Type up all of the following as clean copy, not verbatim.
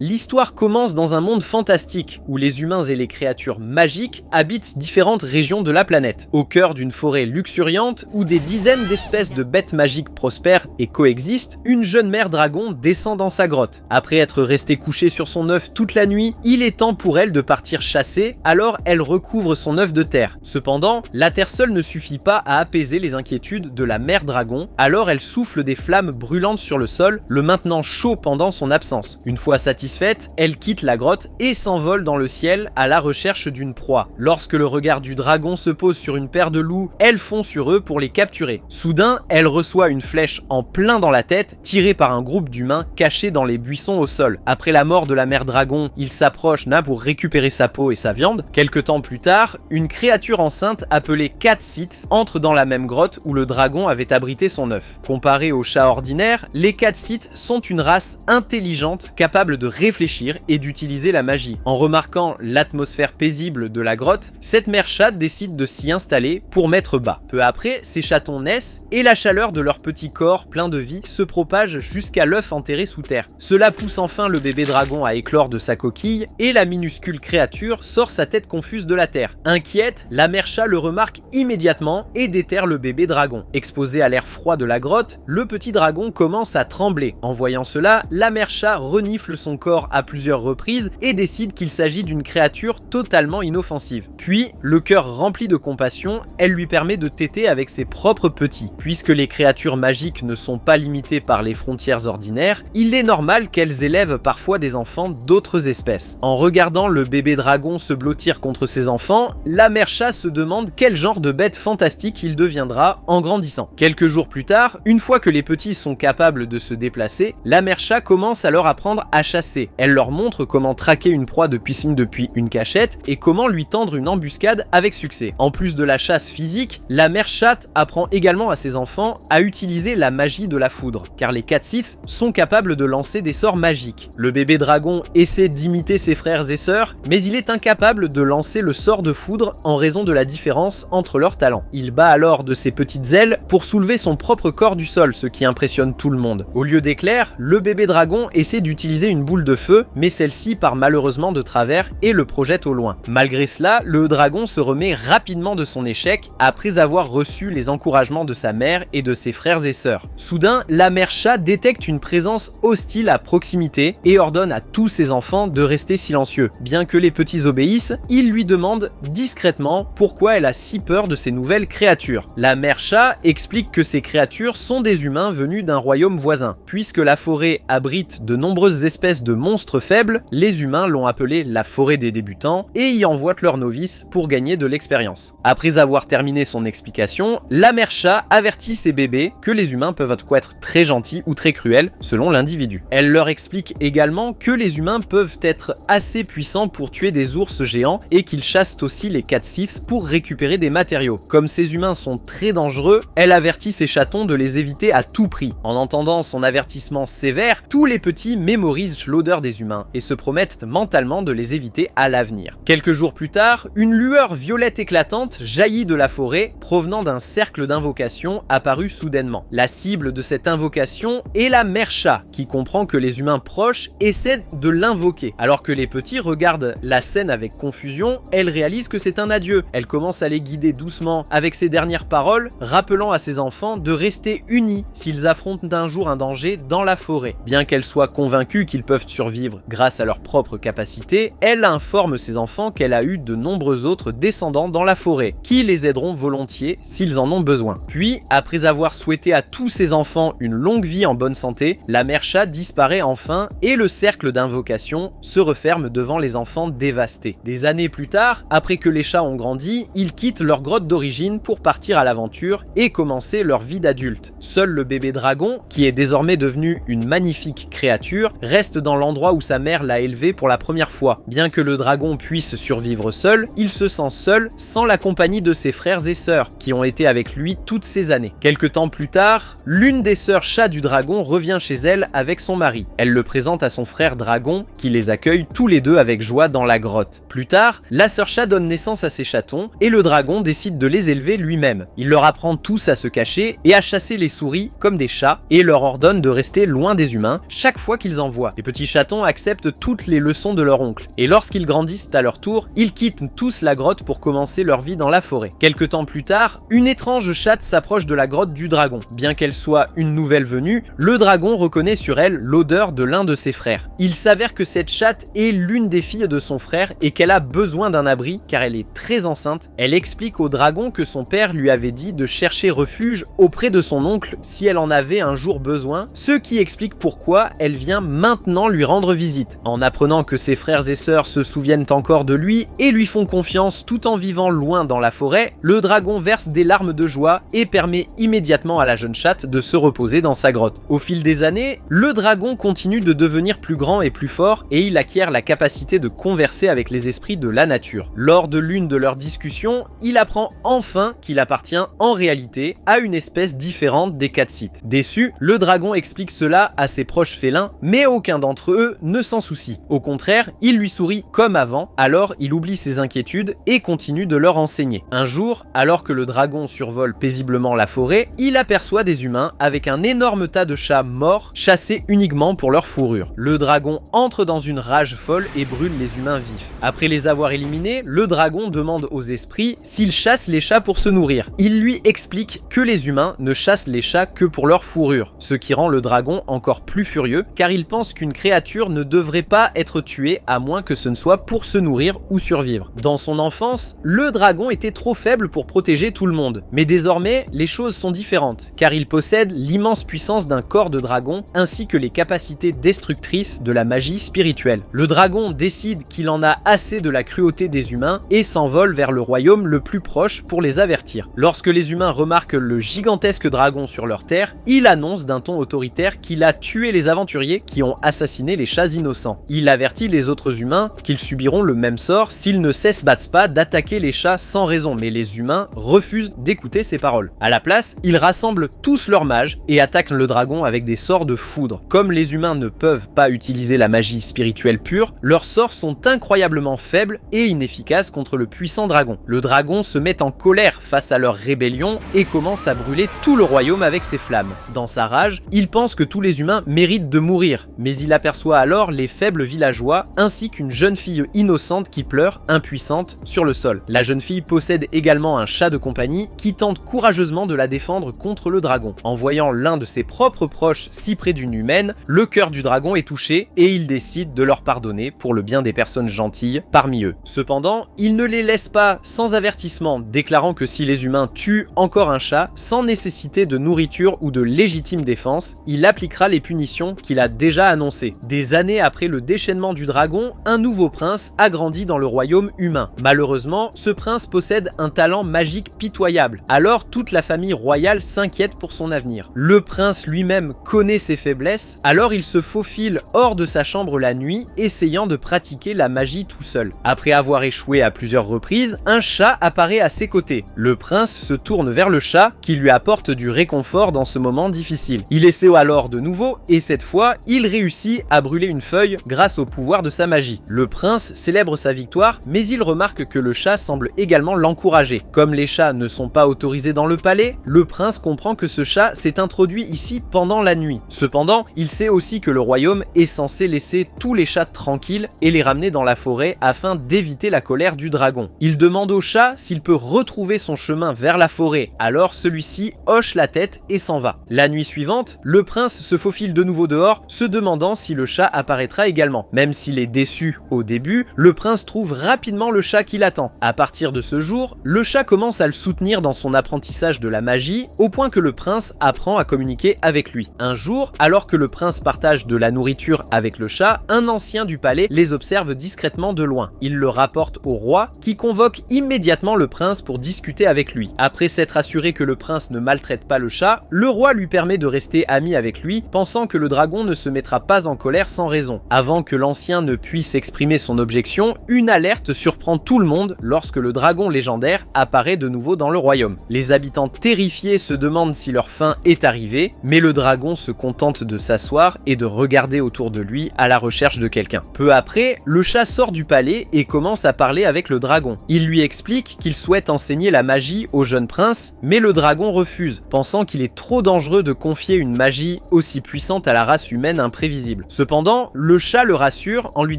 L'histoire commence dans un monde fantastique, où les humains et les créatures magiques habitent différentes régions de la planète. Au cœur d'une forêt luxuriante, où des dizaines d'espèces de bêtes magiques prospèrent et coexistent, une jeune mère dragon descend dans sa grotte. Après être restée couchée sur son œuf toute la nuit, il est temps pour elle de partir chasser, alors elle recouvre son œuf de terre. Cependant, la terre seule ne suffit pas à apaiser les inquiétudes de la mère dragon, alors elle souffle des flammes brûlantes sur le sol, le maintenant chaud pendant son absence. Une fois satisfaite, elle quitte la grotte et s'envole dans le ciel à la recherche d'une proie. Lorsque le regard du dragon se pose sur une paire de loups, elle fond sur eux pour les capturer. Soudain, elle reçoit une flèche en plein dans la tête, tirée par un groupe d'humains cachés dans les buissons au sol. Après la mort de la mère dragon, il s'approche pour récupérer sa peau et sa viande. Quelque temps plus tard, une créature enceinte appelée Cat Sith entre dans la même grotte où le dragon avait abrité son œuf. Comparé aux chats ordinaires, les Cat Sith sont une race intelligente capable de réfléchir et d'utiliser la magie. En remarquant l'atmosphère paisible de la grotte, cette mère chatte décide de s'y installer pour mettre bas. Peu après, ces chatons naissent et la chaleur de leur petit corps plein de vie se propage jusqu'à l'œuf enterré sous terre. Cela pousse enfin le bébé dragon à éclore de sa coquille et la minuscule créature sort sa tête confuse de la terre. Inquiète, la mère chat le remarque immédiatement et déterre le bébé dragon. Exposé à l'air froid de la grotte, le petit dragon commence à trembler. En voyant cela, la mère chat renifle son corps à plusieurs reprises et décide qu'il s'agit d'une créature totalement inoffensive. Puis, le cœur rempli de compassion, elle lui permet de téter avec ses propres petits. Puisque les créatures magiques ne sont pas limitées par les frontières ordinaires, il est normal qu'elles élèvent parfois des enfants d'autres espèces. En regardant le bébé dragon se blottir contre ses enfants, la mère chat se demande quel genre de bête fantastique il deviendra en grandissant. Quelques jours plus tard, une fois que les petits sont capables de se déplacer, la mère chat commence à leur apprendre à chasser. Elle leur montre comment traquer une proie depuis une cachette et comment lui tendre une embuscade avec succès. En plus de la chasse physique, la mère chatte apprend également à ses enfants à utiliser la magie de la foudre, car les Cat Sith sont capables de lancer des sorts magiques. Le bébé dragon essaie d'imiter ses frères et sœurs, mais il est incapable de lancer le sort de foudre en raison de la différence entre leurs talents. Il bat alors de ses petites ailes pour soulever son propre corps du sol, ce qui impressionne tout le monde. Au lieu d'éclairs, le bébé dragon essaie d'utiliser une boule de feu, mais celle-ci part malheureusement de travers et le projette au loin. Malgré cela, le dragon se remet rapidement de son échec après avoir reçu les encouragements de sa mère et de ses frères et sœurs. Soudain, la mère chat détecte une présence hostile à proximité et ordonne à tous ses enfants de rester silencieux. Bien que les petits obéissent, il lui demande discrètement pourquoi elle a si peur de ces nouvelles créatures. La mère chat explique que ces créatures sont des humains venus d'un royaume voisin. Puisque la forêt abrite de nombreuses espèces de monstres faibles, les humains l'ont appelée la forêt des débutants et y envoient leurs novices pour gagner de l'expérience. Après avoir terminé son explication, la mère chat avertit ses bébés que les humains peuvent être très gentils ou très cruels selon l'individu. Elle leur explique également que les humains peuvent être assez puissants pour tuer des ours géants et qu'ils chassent aussi les Cat Sith pour récupérer des matériaux. Comme ces humains sont très dangereux, elle avertit ses chatons de les éviter à tout prix. En entendant son avertissement sévère, tous les petits mémorisent l'odeur des humains et se promettent mentalement de les éviter à l'avenir. Quelques jours plus tard, une lueur violette éclatante jaillit de la forêt provenant d'un cercle d'invocation apparu soudainement. La cible de cette invocation est la mère chat qui comprend que les humains proches essaient de l'invoquer. Alors que les petits regardent la scène avec confusion, elle réalise que c'est un adieu. Elle commence à les guider doucement avec ses dernières paroles, rappelant à ses enfants de rester unis s'ils affrontent un jour un danger dans la forêt. Bien qu'elle soit convaincue qu'ils peuvent survivre grâce à leur propre capacité, elle informe ses enfants qu'elle a eu de nombreux autres descendants dans la forêt, qui les aideront volontiers s'ils en ont besoin. Puis, après avoir souhaité à tous ses enfants une longue vie en bonne santé, la mère chat disparaît enfin et le cercle d'invocation se referme devant les enfants dévastés. Des années plus tard, après que les chats ont grandi, ils quittent leur grotte d'origine pour partir à l'aventure et commencer leur vie d'adulte. Seul le bébé dragon, qui est désormais devenu une magnifique créature, reste dans l'endroit où sa mère l'a élevé pour la première fois. Bien que le dragon puisse survivre seul, il se sent seul sans la compagnie de ses frères et sœurs, qui ont été avec lui toutes ces années. Quelque temps plus tard, l'une des sœurs chats du dragon revient chez elle avec son mari. Elle le présente à son frère dragon, qui les accueille tous les deux avec joie dans la grotte. Plus tard, la sœur chat donne naissance à ses chatons, et le dragon décide de les élever lui-même. Il leur apprend tous à se cacher et à chasser les souris comme des chats, et leur ordonne de rester loin des humains chaque fois qu'ils en voient. Les petits chatons acceptent toutes les leçons de leur oncle, et lorsqu'ils grandissent à leur tour, ils quittent tous la grotte pour commencer leur vie dans la forêt. Quelque temps plus tard, une étrange chatte s'approche de la grotte du dragon. Bien qu'elle soit une nouvelle venue, le dragon reconnaît sur elle l'odeur de l'un de ses frères. Il s'avère que cette chatte est l'une des filles de son frère et qu'elle a besoin d'un abri car elle est très enceinte. Elle explique au dragon que son père lui avait dit de chercher refuge auprès de son oncle si elle en avait un jour besoin, ce qui explique pourquoi elle vient maintenant lui rendre visite. En apprenant que ses frères et sœurs se souviennent encore de lui et lui font confiance tout en vivant loin dans la forêt, le dragon verse des larmes de joie et permet immédiatement à la jeune chatte de se reposer dans sa grotte. Au fil des années, le dragon continue de devenir plus grand et plus fort et il acquiert la capacité de converser avec les esprits de la nature. Lors de l'une de leurs discussions, il apprend enfin qu'il appartient en réalité à une espèce différente des Catsites. Déçu, le dragon explique cela à ses proches félins, mais aucun d'entre eux ne s'en soucie. Au contraire, il lui sourit comme avant, alors il oublie ses inquiétudes et continue de leur enseigner. Un jour, alors que le dragon survole paisiblement la forêt, il aperçoit des humains avec un énorme tas de chats morts, chassés uniquement pour leur fourrure. Le dragon entre dans une rage folle et brûle les humains vifs. Après les avoir éliminés, le dragon demande aux esprits s'ils chassent les chats pour se nourrir. Il lui explique que les humains ne chassent les chats que pour leur fourrure, ce qui rend le dragon encore plus furieux car il pense qu'une créature ne devrait pas être tuée à moins que ce ne soit pour se nourrir ou survivre. Dans son enfance, le dragon était trop faible pour protéger tout le monde, mais désormais les choses sont différentes car il possède l'immense puissance d'un corps de dragon ainsi que les capacités destructrices de la magie spirituelle. Le dragon décide qu'il en a assez de la cruauté des humains et s'envole vers le royaume le plus proche pour les avertir. Lorsque les humains remarquent le gigantesque dragon sur leur terre, il annonce d'un ton autoritaire qu'il a tué les aventuriers qui ont assassiné les chats innocents. Il avertit les autres humains qu'ils subiront le même sort s'ils ne cessent pas d'attaquer les chats sans raison, mais les humains refusent d'écouter ces paroles. À la place, ils rassemblent tous leurs mages et attaquent le dragon avec des sorts de foudre. Comme les humains ne peuvent pas utiliser la magie spirituelle pure, leurs sorts sont incroyablement faibles et inefficaces contre le puissant dragon. Le dragon se met en colère face à leur rébellion et commence à brûler tout le royaume avec ses flammes. Dans sa rage, il pense que tous les humains méritent de mourir, mais il aperçoit alors les faibles villageois ainsi qu'une jeune fille innocente qui pleure, impuissante, sur le sol. La jeune fille possède également un chat de compagnie qui tente courageusement de la défendre contre le dragon. En voyant l'un de ses propres proches si près d'une humaine, le cœur du dragon est touché et il décide de leur pardonner pour le bien des personnes gentilles parmi eux. Cependant, il ne les laisse pas sans avertissement, déclarant que si les humains tuent encore un chat, sans nécessité de nourriture ou de légitime défense, il appliquera les punitions qu'il a déjà annoncées. Des années après le déchaînement du dragon, un nouveau prince a grandi dans le royaume humain. Malheureusement, ce prince possède un talent magique pitoyable, alors toute la famille royale s'inquiète pour son avenir. Le prince lui-même connaît ses faiblesses, alors il se faufile hors de sa chambre la nuit, essayant de pratiquer la magie tout seul. Après avoir échoué à plusieurs reprises, un chat apparaît à ses côtés. Le prince se tourne vers le chat, qui lui apporte du réconfort dans ce moment difficile. Il essaie alors de nouveau, et cette fois, il réussit à brûler une feuille grâce au pouvoir de sa magie. Le prince célèbre sa victoire, mais il remarque que le chat semble également l'encourager. Comme les chats ne sont pas autorisés dans le palais, le prince comprend que ce chat s'est introduit ici pendant la nuit. Cependant, il sait aussi que le royaume est censé laisser tous les chats tranquilles et les ramener dans la forêt afin d'éviter la colère du dragon. Il demande au chat s'il peut retrouver son chemin vers la forêt, alors celui-ci hoche la tête et s'en va. La nuit suivante, le prince se faufile de nouveau dehors, se demandant si le chat apparaîtra également. Même s'il est déçu au début, le prince trouve rapidement le chat qui l'attend. À partir de ce jour, le chat commence à le soutenir dans son apprentissage de la magie, au point que le prince apprend à communiquer avec lui. Un jour, alors que le prince partage de la nourriture avec le chat, un ancien du palais les observe discrètement de loin. Il le rapporte au roi, qui convoque immédiatement le prince pour discuter avec lui. Après s'être assuré que le prince ne maltraite pas le chat, le roi lui permet de rester ami avec lui, pensant que le dragon ne se mettra pas en colère sans raison. Avant que l'ancien ne puisse exprimer son objection, une alerte surprend tout le monde lorsque le dragon légendaire apparaît de nouveau dans le royaume. Les habitants terrifiés se demandent si leur fin est arrivée, mais le dragon se contente de s'asseoir et de regarder autour de lui à la recherche de quelqu'un. Peu après, le chat sort du palais et commence à parler avec le dragon. Il lui explique qu'il souhaite enseigner la magie au jeune prince, mais le dragon refuse, pensant qu'il est trop dangereux de confier une magie aussi puissante à la race humaine imprévisible. Cependant, le chat le rassure en lui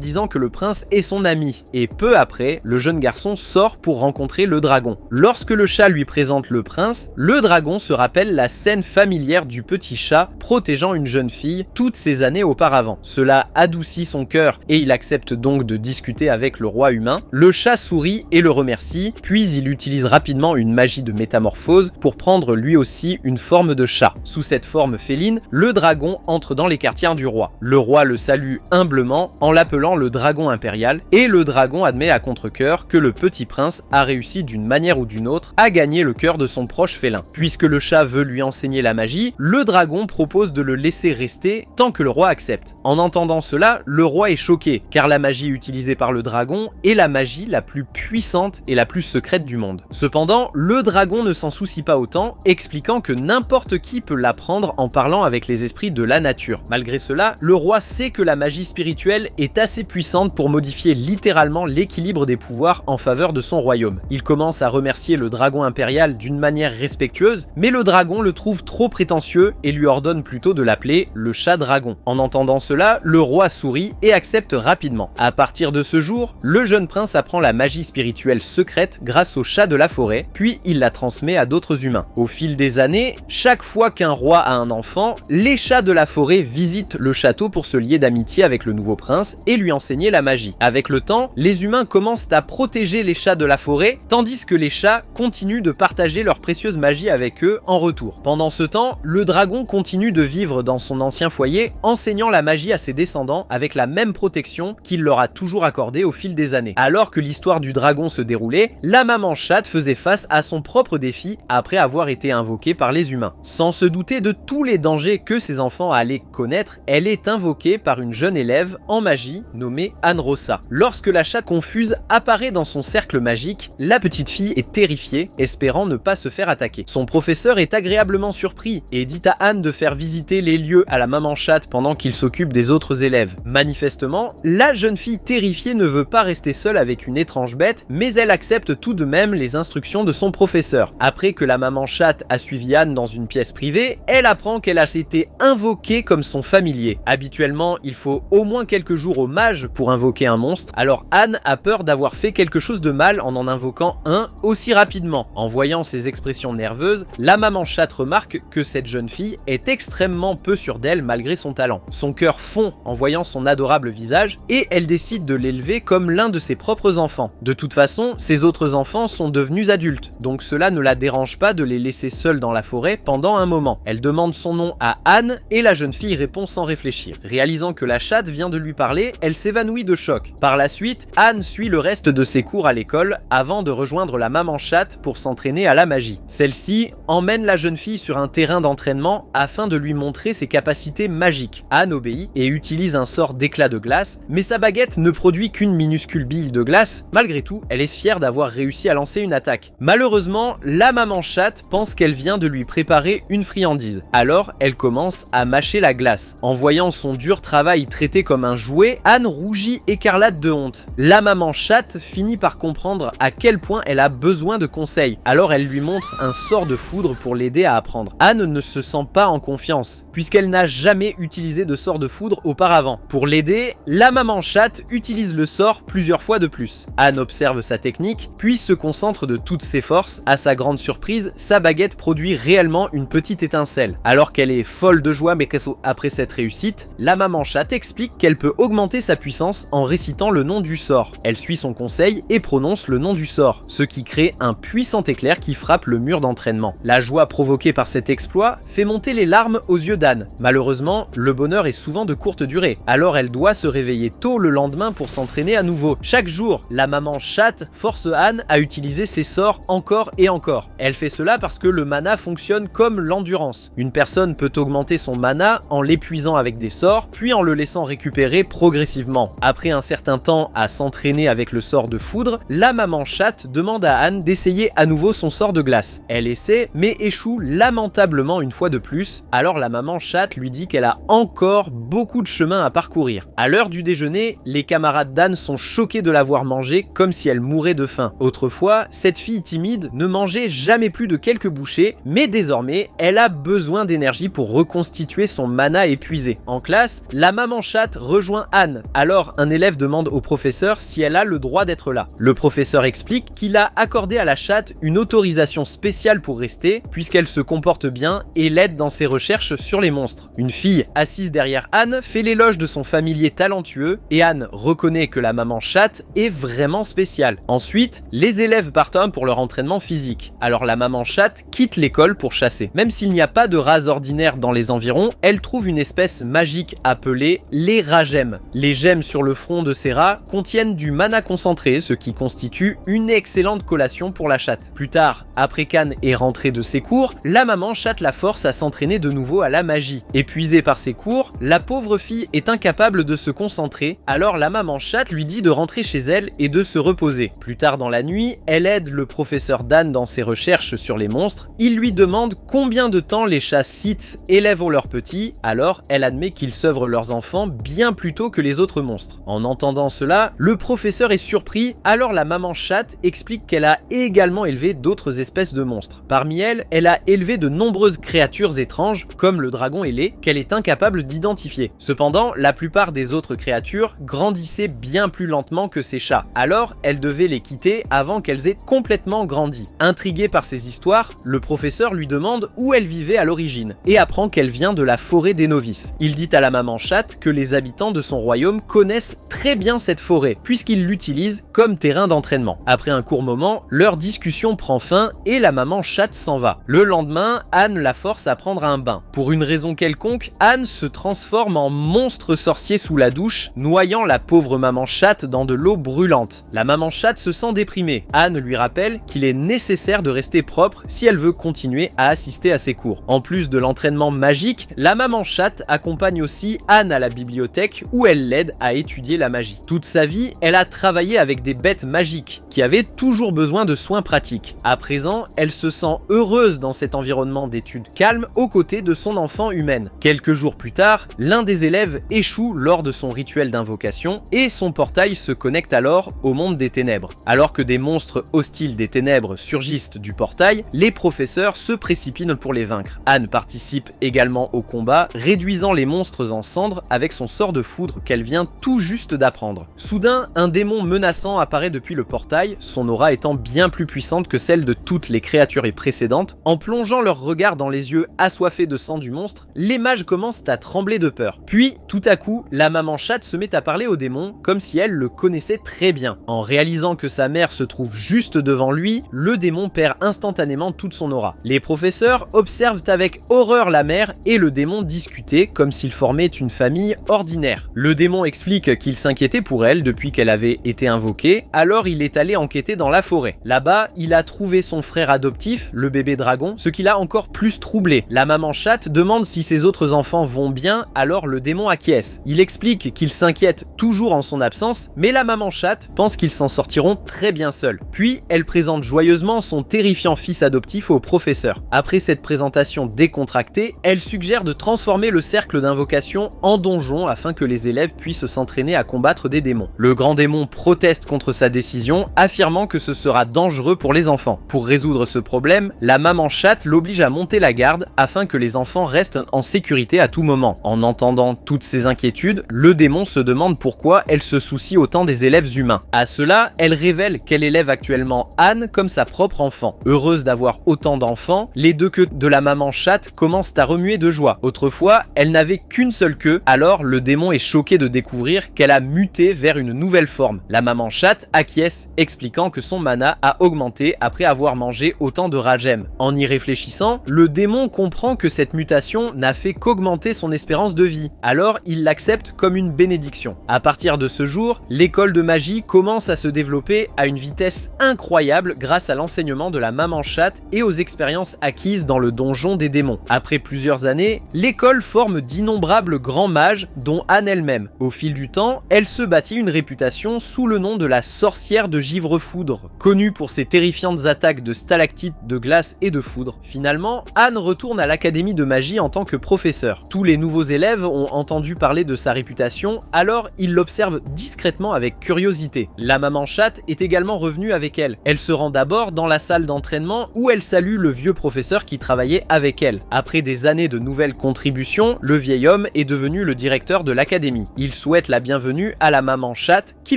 disant que le prince est son ami, et peu après, le jeune garçon sort pour rencontrer le dragon. Lorsque le chat lui présente le prince, le dragon se rappelle la scène familière du petit chat protégeant une jeune fille toutes ces années auparavant. Cela adoucit son cœur et il accepte donc de discuter avec le roi humain. Le chat sourit et le remercie, puis il utilise rapidement une magie de métamorphose pour prendre lui aussi une forme de chat. Sous cette forme féline, le dragon entre dans les quartiers du roi. Le roi le salue humblement en l'appelant le dragon impérial et le dragon admet à contre-cœur que le petit prince a réussi d'une manière ou d'une autre à gagner le cœur de son proche félin. Puisque le chat veut lui enseigner la magie, le dragon propose de le laisser rester tant que le roi accepte. En entendant cela, le roi est choqué car la magie utilisée par le dragon est la magie la plus puissante et la plus secrète du monde. Cependant, le dragon ne s'en soucie pas autant, expliquant que n'importe qui peut l'apprendre en parlant avec les esprits de la nature. Malgré cela, le roi sait que la magie spirituelle est assez puissante pour modifier littéralement l'équilibre des pouvoirs en faveur de son royaume. Il commence à remercier le dragon impérial d'une manière respectueuse, mais le dragon le trouve trop prétentieux et lui ordonne plutôt de l'appeler le chat dragon. En entendant cela, le roi sourit et accepte rapidement. À partir de ce jour, le jeune prince apprend la magie spirituelle secrète grâce au chat de la forêt, puis il la transmet à d'autres humains. Au fil des années, chaque fois qu'un roi a un enfant, les chats de la forêt visitent le château pour se lier d'amitié avec le nouveau prince et lui enseigner la magie. Avec le temps, les humains commencent à protéger les chats de la forêt, tandis que les chats continuent de partager leur précieuse magie avec eux en retour. Pendant ce temps, le dragon continue de vivre dans son ancien foyer, enseignant la magie à ses descendants avec la même protection qu'il leur a toujours accordée au fil des années. Alors que l'histoire du dragon se déroulait, la maman chatte faisait face à son propre défi après avoir été invoquée par les humains. Sans se douter de tous les dangers que ses enfants allaient connaître, elle est invoquée par une jeune élève en magie nommée Anne-Rosa. Lorsque la chatte confuse apparaît dans son cercle magique, la petite fille est terrifiée, espérant ne pas se faire attaquer. Son professeur est agréablement surpris et dit à Anne de faire visiter les lieux à la maman chatte pendant qu'il s'occupe des autres élèves. Manifestement, la jeune fille terrifiée ne veut pas rester seule avec une étrange bête, mais elle accepte tout de même les instructions de son professeur. Après que la maman chatte a suivi Anne dans une pièce privée, elle apprend qu'elle a été invoquée comme son familier. Habituellement, il faut au moins quelques jours au mage pour invoquer un monstre, alors Anne a peur d'avoir fait quelque chose de mal en invoquant un aussi rapidement. En voyant ses expressions nerveuses, la maman chatte remarque que cette jeune fille est extrêmement peu sûre d'elle malgré son talent. Son cœur fond en voyant son adorable visage et elle décide de l'élever comme l'un de ses propres enfants. De toute façon, ses autres enfants sont devenus adultes, donc cela ne la dérange pas de les laisser seuls dans la forêt pendant un moment. Elle demande son nom à Anne et la jeune fille répond sans réfléchir. Réalisant que la chatte vient de lui parler, elle s'évanouit de choc. Par la suite, Anne suit le reste de ses cours à l'école avant de rejoindre la maman chatte pour s'entraîner à la magie. Celle-ci emmène la jeune fille sur un terrain d'entraînement afin de lui montrer ses capacités magiques. Anne obéit et utilise un sort d'éclat de glace, mais sa baguette ne produit qu'une minuscule bille de glace. Malgré tout, elle est fière d'avoir réussi à lancer une attaque. Malheureusement, la maman chatte pense qu'elle vient de lui préparer une friandise. Alors, elle commence à mâcher la glace. En voyant son dur travail traité comme un jouet, Anne rougit écarlate de honte. La maman chatte finit par comprendre à quel point elle a besoin de conseils. Alors elle lui montre un sort de foudre pour l'aider à apprendre. Anne ne se sent pas en confiance, puisqu'elle n'a jamais utilisé de sort de foudre auparavant. Pour l'aider, la maman chatte utilise le sort plusieurs fois de plus. Anne observe sa technique, puis se concentre de toutes ses forces. À sa grande surprise, sa baguette produit réellement une petite étincelle. Alors qu'elle est folle de joie après cette réussite, la maman chatte explique qu'elle peut augmenter sa puissance en récitant le nom du sort. Elle suit son conseil et prononce le nom du sort, ce qui crée un puissant éclair qui frappe le mur d'entraînement. La joie provoquée par cet exploit fait monter les larmes aux yeux d'Anne. Malheureusement, le bonheur est souvent de courte durée, alors elle doit se réveiller tôt le lendemain pour s'entraîner à nouveau. Chaque jour, la maman chatte force Anne à utiliser ses sorts encore et encore. Elle fait cela parce que le mana fonctionne comme l'endurance. Une personne peut augmenter son mana en l'épuisant avec des sorts, puis en le laissant récupérer progressivement. Après un certain temps à s'entraîner avec le sort de foudre, la maman chatte demande à Anne d'essayer à nouveau son sort de glace. Elle essaie, mais échoue lamentablement une fois de plus, alors la maman chatte lui dit qu'elle a encore beaucoup de chemin à parcourir. À l'heure du déjeuner, les camarades d'Anne sont choqués de la voir manger comme si elle mourait de faim. Autrefois, cette fille timide ne mangeait jamais plus de quelques bouchées, mais désormais, elle a besoin d'énergie pour reconstituer son mana épuisé. En classe, classe, la maman chatte rejoint Anne. Alors, un élève demande au professeur si elle a le droit d'être là. Le professeur explique qu'il a accordé à la chatte une autorisation spéciale pour rester, puisqu'elle se comporte bien et l'aide dans ses recherches sur les monstres. Une fille assise derrière Anne fait l'éloge de son familier talentueux et Anne reconnaît que la maman chatte est vraiment spéciale. Ensuite, les élèves partent pour leur entraînement physique. Alors la maman chatte quitte l'école pour chasser. Même s'il n'y a pas de rats ordinaires dans les environs, elle trouve une espèce magique appelée les rats gemmes. Les gemmes sur le front de ces rats contiennent du mana concentré, ce qui constitue une excellente collation pour la chatte. Plus tard, après qu'Anne est rentrée de ses cours, la maman chatte la force à s'entraîner de nouveau à la magie. Épuisée par ses cours, la pauvre fille est incapable de se concentrer, alors la maman chatte lui dit de rentrer chez elle et de se reposer. Plus tard dans la nuit, elle aide le professeur Dan dans ses recherches sur les monstres. Il lui demande combien de temps les chats Sith élèvent leurs petits, alors elle admet qu'ils sevrent leurs enfants bien plus tôt que les autres monstres. En entendant cela, le professeur est surpris, alors la maman chatte explique qu'elle a également élevé d'autres espèces de monstres. Parmi elles, elle a élevé de nombreuses créatures étranges, comme le dragon ailé, qu'elle est incapable d'identifier. Cependant, la plupart des autres créatures grandissaient bien plus lentement que ces chats, alors elle devait les quitter avant qu'elles aient complètement grandi. Intrigué par ces histoires, le professeur lui demande où elle vivait à l'origine, et apprend qu'elle vient de la forêt des novices. Il dit à la maman chatte que les habitants de son royaume connaissent très bien cette forêt, puisqu'ils l'utilisent comme terrain d'entraînement. Après un court moment, leur discussion prend fin et la maman chatte s'en va. Le lendemain, Anne la force à prendre un bain. Pour une raison quelconque, Anne se transforme en monstre sorcier sous la douche, noyant la pauvre maman chatte dans de l'eau brûlante. La maman chatte se sent déprimée. Anne lui rappelle qu'il est nécessaire de rester propre si elle veut continuer à assister à ses cours. En plus de l'entraînement magique, la maman chatte accompagne aussi Anne à la bibliothèque où elle l'aide à étudier la magie. Toute sa vie, elle a travaillé avec des bêtes magiques qui avaient toujours besoin de soins pratiques. À présent, elle se sent heureuse dans cet environnement d'études calme aux côtés de son enfant humaine. Quelques jours plus tard, l'un des élèves échoue lors de son rituel d'invocation et son portail se connecte alors au monde des ténèbres. Alors que des monstres hostiles des ténèbres surgissent du portail, les professeurs se précipitent pour les vaincre. Anne participe également au combat, réduisant les monstres en cendres avec son sort de foudre qu'elle vient tout juste d'apprendre. Soudain, un démon menaçant apparaît depuis le portail, son aura étant bien plus puissante que celle de toutes les créatures précédentes. En plongeant leur regard dans les yeux assoiffés de sang du monstre, les mages commencent à trembler de peur. Puis, tout à coup, la maman chatte se met à parler au démon comme si elle le connaissait très bien. En réalisant que sa mère se trouve juste devant lui, le démon perd instantanément toute son aura. Les professeurs observent avec horreur la mère et le démon discuter comme s'ils formaient une famille ordinaire. Le démon explique qu'il s'inquiétait pour elle depuis qu'elle avait été invoquée, alors il est allé enquêter dans la forêt. Là-bas, il a trouvé son frère adoptif, le bébé dragon, ce qui l'a encore plus troublé. La maman chatte demande si ses autres enfants vont bien, alors le démon acquiesce. Il explique qu'il s'inquiète toujours en son absence, mais la maman chatte pense qu'ils s'en sortiront très bien seuls. Puis, elle présente joyeusement son terrifiant fils adoptif au professeur. Après cette présentation décontractée, elle suggère de transformer le cercle d'invocation en donjon afin que les élèves puissent s'entraîner à combattre des démons. Le grand démon proteste contre sa décision, affirmant que ce sera dangereux pour les enfants. Pour résoudre ce problème, la maman chatte l'oblige à monter la garde afin que les enfants restent en sécurité à tout moment. En entendant toutes ces inquiétudes, le démon se demande pourquoi elle se soucie autant des élèves humains. À cela, elle révèle qu'elle élève actuellement Anne comme sa propre enfant. Heureuse d'avoir autant d'enfants, les deux queues de la maman chatte commencent à remuer de joie. Autrefois, elle n'avait qu'une seule queue, alors le démon est choqué de découvrir qu'elle a muté vers une nouvelle forme. La maman chatte acquiesce, expliquant que son mana a augmenté après avoir mangé autant de rats gemmes. En y réfléchissant, le démon comprend que cette mutation n'a fait qu'augmenter son espérance de vie, alors il l'accepte comme une bénédiction. À partir de ce jour, l'école de magie commence à se développer à une vitesse incroyable grâce à l'enseignement de la maman chatte et aux expériences acquises dans le donjon des démons. Après plusieurs années, l'école forme d'innombrables grands mages, dont Anne elle-même. Au fil du temps, elle se bâtit une réputation sous le nom de la sorcière de givre-foudre, connue pour ses terrifiantes attaques de stalactites, de glace et de foudre. Finalement, Anne retourne à l'académie de magie en tant que professeur. Tous les nouveaux élèves ont entendu parler de sa réputation, alors ils l'observent discrètement avec curiosité. La maman chatte est également revenue avec elle. Elle se rend d'abord dans la salle d'entraînement où elle salue le vieux professeur qui travaillait avec elle. Après des années de nouvelles contributions, le vieil homme est devenu le directeur de l'académie. Il souhaite la bienvenue à la maman chatte qui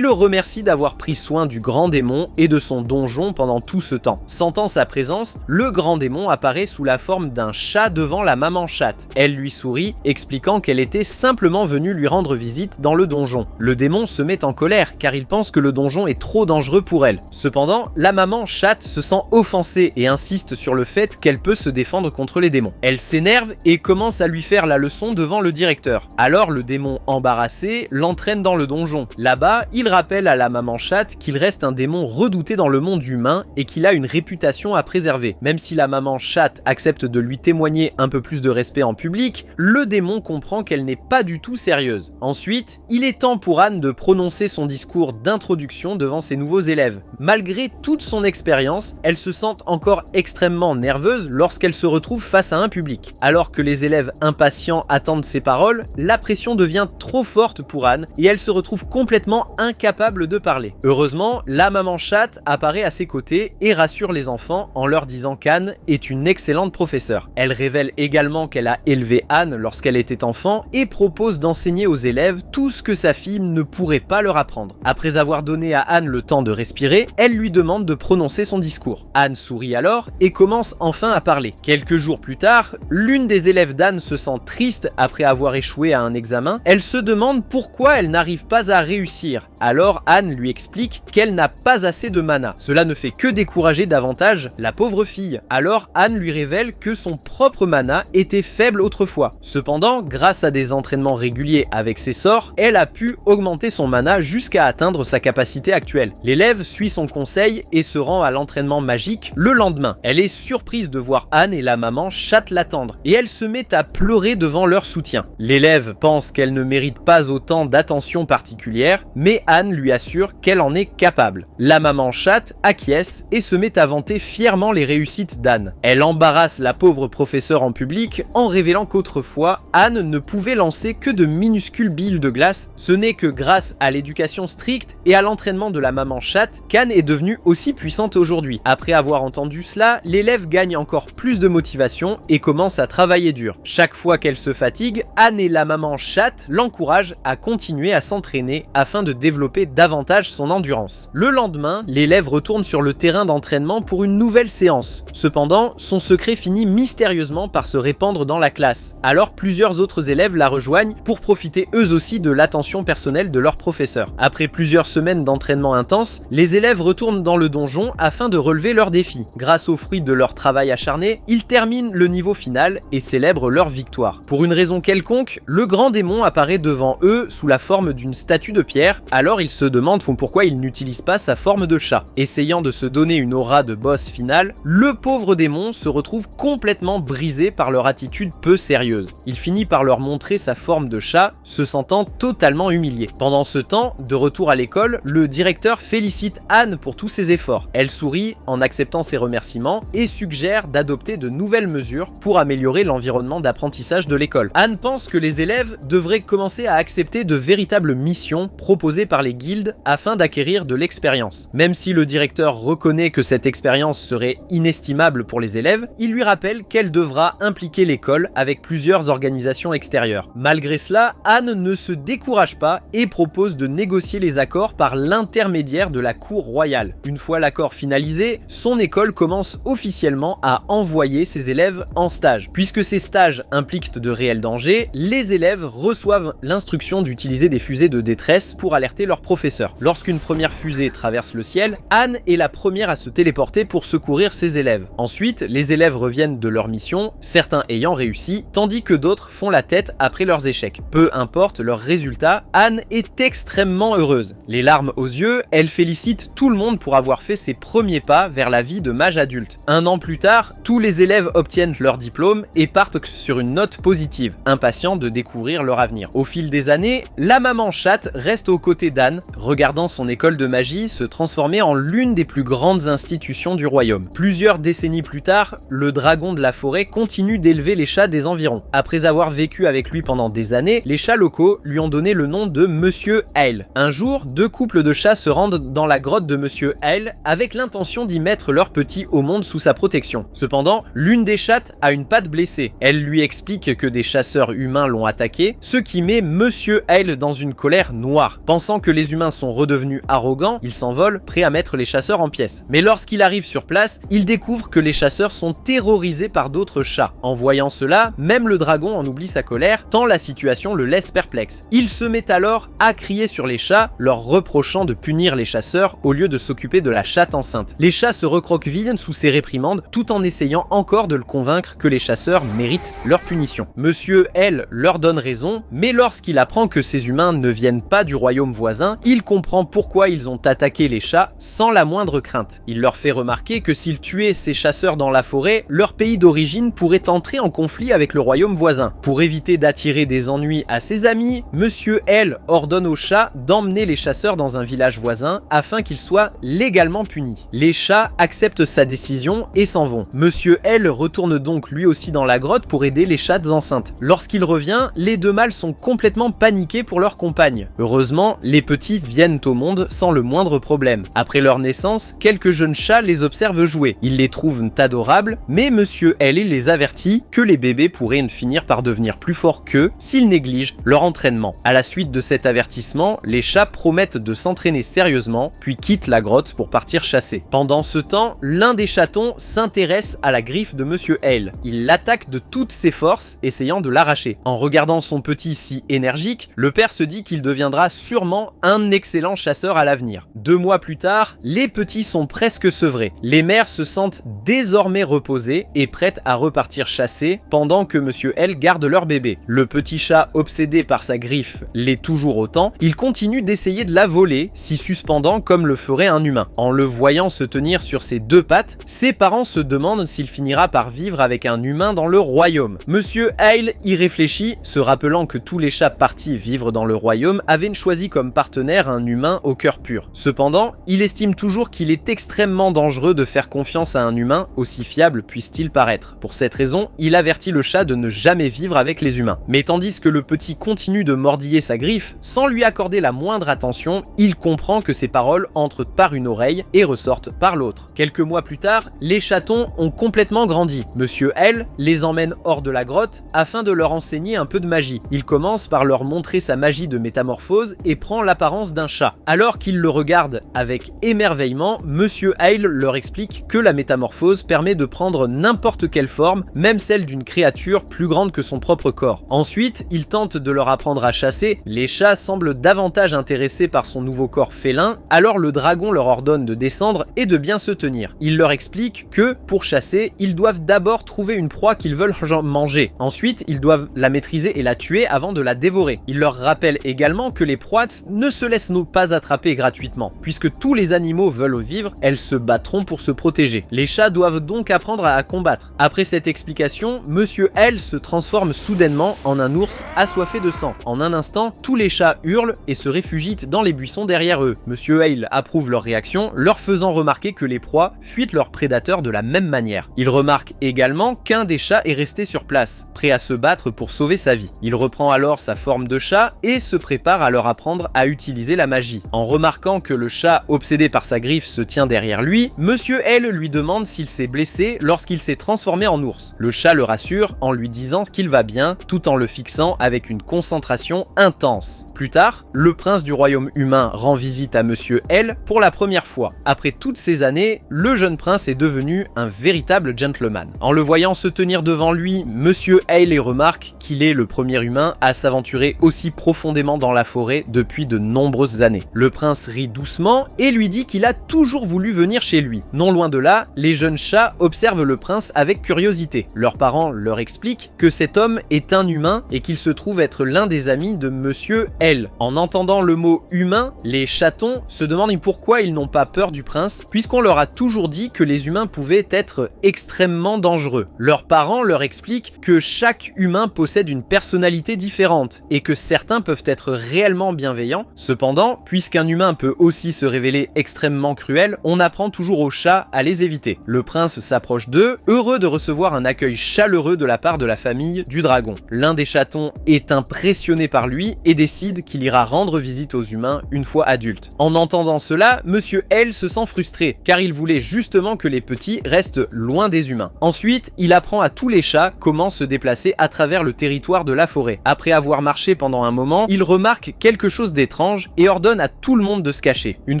le remercie d'avoir pris soin du grand démon et de son donjon pendant tout ce temps. Sentant sa présence, le grand démon apparaît sous la forme d'un chat devant la maman chatte. Elle lui sourit, expliquant qu'elle était simplement venue lui rendre visite dans le donjon. Le démon se met en colère car il pense que le donjon est trop dangereux pour elle. Cependant, la maman chatte se sent offensée et insiste sur le fait qu'elle peut se défendre contre les démons. Elle s'énerve et commence à lui faire la leçon devant le directeur. Alors le démon embarrassé l'entraîne dans le donjon. Là-bas, il rappelle à la maman chatte qu'il reste un démon redouté dans le monde humain et qu'il a une réputation à préserver. Même si la maman chatte accepte de lui témoigner un peu plus de respect en public, le démon comprend qu'elle n'est pas du tout sérieuse. Ensuite, il est temps pour Anne de prononcer son discours d'introduction devant ses nouveaux élèves. Malgré toute son expérience, elle se sent encore extrêmement nerveuse lorsqu'elle se retrouve face à un public. Alors que les élèves impatients attendent ses paroles, la pression devient trop forte pour Anne et elle se retrouve complètement incapable de parler. Heureusement, la maman chatte apparaît à ses côtés et rassure les enfants en leur disant qu'Anne est une excellente professeure. Elle révèle également qu'elle a élevé Anne lorsqu'elle était enfant et propose d'enseigner aux élèves tout ce que sa fille ne pourrait pas leur apprendre. Après avoir donné à Anne le temps de respirer, elle lui demande de prononcer son discours. Anne sourit alors et commence enfin à parler. Quelques jours plus tard, l'une des élèves d'Anne se sent triste après avoir échoué à un examen. Elle se demande pourquoi elle n'arrive pas à réussir. Alors Anne lui explique qu'elle n'a pas assez de mana. Cela ne fait que décourager davantage la pauvre fille. Alors Anne lui révèle que son propre mana était faible autrefois. Cependant, grâce à des entraînements réguliers avec ses sorts, elle a pu augmenter son mana jusqu'à atteindre sa capacité actuelle. L'élève suit son conseil et se rend à l'entraînement magique le lendemain. Elle est surprise de voir Anne et la maman chatte l'attendre et elle se met à pleurer devant leur soutien. L'élève pense qu'elle ne mérite pas autant d'attention particulière, mais Anne lui assure qu'elle en est capable. La maman chatte acquiesce et se met à vanter fièrement les réussites d'Anne. Elle embarrasse la pauvre professeure en public en révélant qu'autrefois, Anne ne pouvait lancer que de minuscules billes de glace. Ce n'est que grâce à l'éducation stricte et à l'entraînement de la maman chatte qu'Anne est devenue aussi puissante aujourd'hui. Après avoir entendu cela, l'élève gagne encore plus de motivation et commence à travailler dur. Chaque fois qu'elle se fatigue, Anne et la maman chatte l'encouragent à continuer à s'entraîner afin de développer davantage son endurance. Le lendemain, l'élève retourne sur le terrain d'entraînement pour une nouvelle séance. Cependant, son secret finit mystérieusement par se répandre dans la classe. Alors plusieurs autres élèves la rejoignent pour profiter eux aussi de l'attention personnelle de leur professeur. Après plusieurs semaines d'entraînement intense, les élèves retournent dans le donjon afin de relever leurs défis. Grâce aux fruits de leur travail acharné, ils terminent le niveau final et célèbrent leur victoire. Pour une raison quelconque, le grand démon apparaît devant eux sous la forme d'une statue de pierre, alors ils se demandent pourquoi il n'utilise pas sa forme de chat. Essayant de se donner une aura de boss final, le pauvre démon se retrouve complètement brisé par leur attitude peu sérieuse. Il finit par leur montrer sa forme de chat, se sentant totalement humilié. Pendant ce temps, de retour à l'école, le directeur félicite Anne pour tous ses efforts. Elle sourit en acceptant ses remerciements et suggère d'adopter de nouvelles mesures pour améliorer l'environnement d'apprentissage de l'école. Anne pense que les élèves devraient commencer à accepter de véritables missions proposées par les guildes afin d'acquérir de l'expérience. Même si le directeur reconnaît que cette expérience serait inestimable pour les élèves, il lui rappelle qu'elle devra impliquer l'école avec plusieurs organisations extérieures. Malgré cela, Anne ne se décourage pas et propose de négocier les accords par l'intermédiaire de la cour royale. Une fois l'accord finalisé, son école commence officiellement à envoyer ses élèves en stage. Puisque ces stages impliquent de réels dangers, les élèves reçoivent l'instruction d'utiliser des fusées de détresse pour alerter leurs professeurs. Lorsqu'une première fusée traverse le ciel, Anne est la première à se téléporter pour secourir ses élèves. Ensuite, les élèves reviennent de leur mission, certains ayant réussi, tandis que d'autres font la tête après leurs échecs. Peu importe leur résultat, Anne est extrêmement heureuse. Les larmes aux yeux, elle félicite tout le monde pour avoir fait ses premiers pas vers la vie de mage adulte. Un an plus tard, tous les élèves obtiennent leur diplôme et partent sur une note positive, impatients de découvrir leur avenir. Au fil des années, la maman chatte reste aux côtés d'Anne, regardant son école de magie se transformer en l'une des plus grandes institutions du royaume. Plusieurs décennies plus tard, le dragon de la forêt continue d'élever les chats des environs. Après avoir vécu avec lui pendant des années, les chats locaux lui ont donné le nom de Monsieur Hale. Un jour, deux couples de chats se rendent dans la grotte de Monsieur Hale avec l'intention d'y mettre leur petit au monde sous sa protection. Cependant, l'une des chattes a une patte blessée. Elle lui explique que des chasseurs humains humains l'ont attaqué, ce qui met Monsieur Hale dans une colère noire. Pensant que les humains sont redevenus arrogants, il s'envole, prêt à mettre les chasseurs en pièces. Mais lorsqu'il arrive sur place, il découvre que les chasseurs sont terrorisés par d'autres chats. En voyant cela, même le dragon en oublie sa colère, tant la situation le laisse perplexe. Il se met alors à crier sur les chats, leur reprochant de punir les chasseurs au lieu de s'occuper de la chatte enceinte. Les chats se recroquevillent sous ses réprimandes, tout en essayant encore de le convaincre que les chasseurs méritent leur punition. Monsieur Hale leur donne raison, mais lorsqu'il apprend que ces humains ne viennent pas du royaume voisin, il comprend pourquoi ils ont attaqué les chats sans la moindre crainte. Il leur fait remarquer que s'ils tuaient ces chasseurs dans la forêt, leur pays d'origine pourrait entrer en conflit avec le royaume voisin. Pour éviter d'attirer des ennuis à ses amis, Monsieur Hale ordonne aux chats d'emmener les chasseurs dans un village voisin afin qu'ils soient légalement punis. Les chats acceptent sa décision et s'en vont. Monsieur Hale retourne donc lui aussi dans la grotte pour aider les chattes enceintes. Lorsqu'il revient, les deux mâles sont complètement paniqués pour leur compagne. Heureusement, les petits viennent au monde sans le moindre problème. Après leur naissance, quelques jeunes chats les observent jouer. Ils les trouvent adorables, mais Monsieur Hale les avertit que les bébés pourraient finir par devenir plus forts qu'eux s'ils négligent leur entraînement. À la suite de cet avertissement, les chats promettent de s'entraîner sérieusement, puis quittent la grotte pour partir chasser. Pendant ce temps, l'un des chatons s'intéresse à la griffe de Monsieur Hale. Il l'attaque de toutes ses forces, essayant de l'arracher. En regardant son petit si énergique, le père se dit qu'il deviendra sûrement un excellent chasseur à l'avenir. 2 mois plus tard, les petits sont presque sevrés. Les mères se sentent désormais reposées et prêtes à repartir chasser pendant que Monsieur Hale garde leur bébé. Le petit chat, obsédé par sa griffe, l'est toujours autant. Il continue d'essayer de la voler, s'y suspendant comme le ferait un humain. En le voyant se tenir sur ses 2 pattes, ses parents se demandent s'il finira par vivre avec un humain dans le royaume. Monsieur Hale y réfléchit, se rappelant que tous les chats partis vivre dans le royaume avaient choisi comme partenaire un humain au cœur pur. Cependant, il estime toujours qu'il est extrêmement dangereux de faire confiance à un humain, aussi fiable puisse-t-il paraître. Pour cette raison, il avertit le chat de ne jamais vivre avec les humains. Mais tandis que le petit continue de mordiller sa griffe, sans lui accorder la moindre attention, il comprend que ses paroles entrent par une oreille et ressortent par l'autre. Quelques mois plus tard, les chatons ont complètement grandi. Monsieur Hale les emmène hors de la grotte afin de leur enseigner un peu de magie. Il commence par leur montrer sa magie de métamorphose et prend l'apparence d'un chat. Alors qu'ils le regardent avec émerveillement, Monsieur Hale leur explique que la métamorphose permet de prendre n'importe quelle forme, même celle d'une créature plus grande que son propre corps. Ensuite, il tente de leur apprendre à chasser. Les chats semblent davantage intéressés par son nouveau corps félin, alors le dragon leur ordonne de descendre et de bien se tenir. Il leur explique que, pour chasser, ils doivent d'abord trouver une proie qu'ils veulent manger. Ensuite, ils doivent la maîtriser et la tuer avant de la dévorer. Il leur rappelle également que les proies ne se laissent pas attraper gratuitement. Puisque tous les animaux veulent vivre, elles se battront pour se protéger. Les chats doivent donc apprendre à combattre. Après cette explication, Monsieur Hale se transforme soudainement en un ours assoiffé de sang. En un instant, tous les chats hurlent et se réfugient dans les buissons derrière eux. Monsieur Hale approuve leur réaction, leur faisant remarquer que les proies fuient leurs prédateurs de la même manière. Il remarque également qu'un des chats est resté sur place, prêt à se battre pour sauver sa vie. Il reprend alors sa forme de chat et se prépare à leur apprendre à utiliser la magie. En remarquant que le chat, obsédé par sa griffe, se tient derrière lui, Monsieur Hale lui demande s'il s'est blessé lorsqu'il s'est transformé en ours. Le chat le rassure en lui disant qu'il va bien, tout en le fixant avec une concentration intense. Plus tard, le prince du royaume humain rend visite à Monsieur Hale pour la première fois. Après toutes ces années, le jeune prince est devenu un véritable gentleman. En le voyant se tenir devant lui, Monsieur Hale remarque qu'il est le premier humain à s'aventurer aussi profondément dans la forêt depuis de nombreuses années. Le prince rit doucement et lui dit qu'il a toujours voulu venir chez lui. Non loin de là, les jeunes chats observent le prince avec curiosité. Leurs parents leur expliquent que cet homme est un humain et qu'il se trouve être l'un des amis de Monsieur Hale. En entendant le mot humain, les chatons se demandent pourquoi ils n'ont pas peur du prince, puisqu'on leur a toujours dit que les humains pouvaient être extrêmement dangereux. Leurs parents leur expliquent que chaque humain possède une personnalité différente et que certains peuvent être réellement bienveillants. Cependant, puisqu'un humain peut aussi se révéler extrêmement cruel, on apprend toujours aux chats à les éviter. Le prince s'approche d'eux, heureux de recevoir un accueil chaleureux de la part de la famille du dragon. L'un des chatons est impressionné par lui et décide qu'il ira rendre visite aux humains une fois adulte. En entendant cela, Monsieur Hale se sent frustré, car il voulait justement que les petits restent loin des humains. Ensuite, il apprend à tous les chats comment se déplacer à travers le territoire de la forêt. Après avoir marché pendant un moment, il remarque quelque chose d'étrange et ordonne à tout le monde de se cacher. Une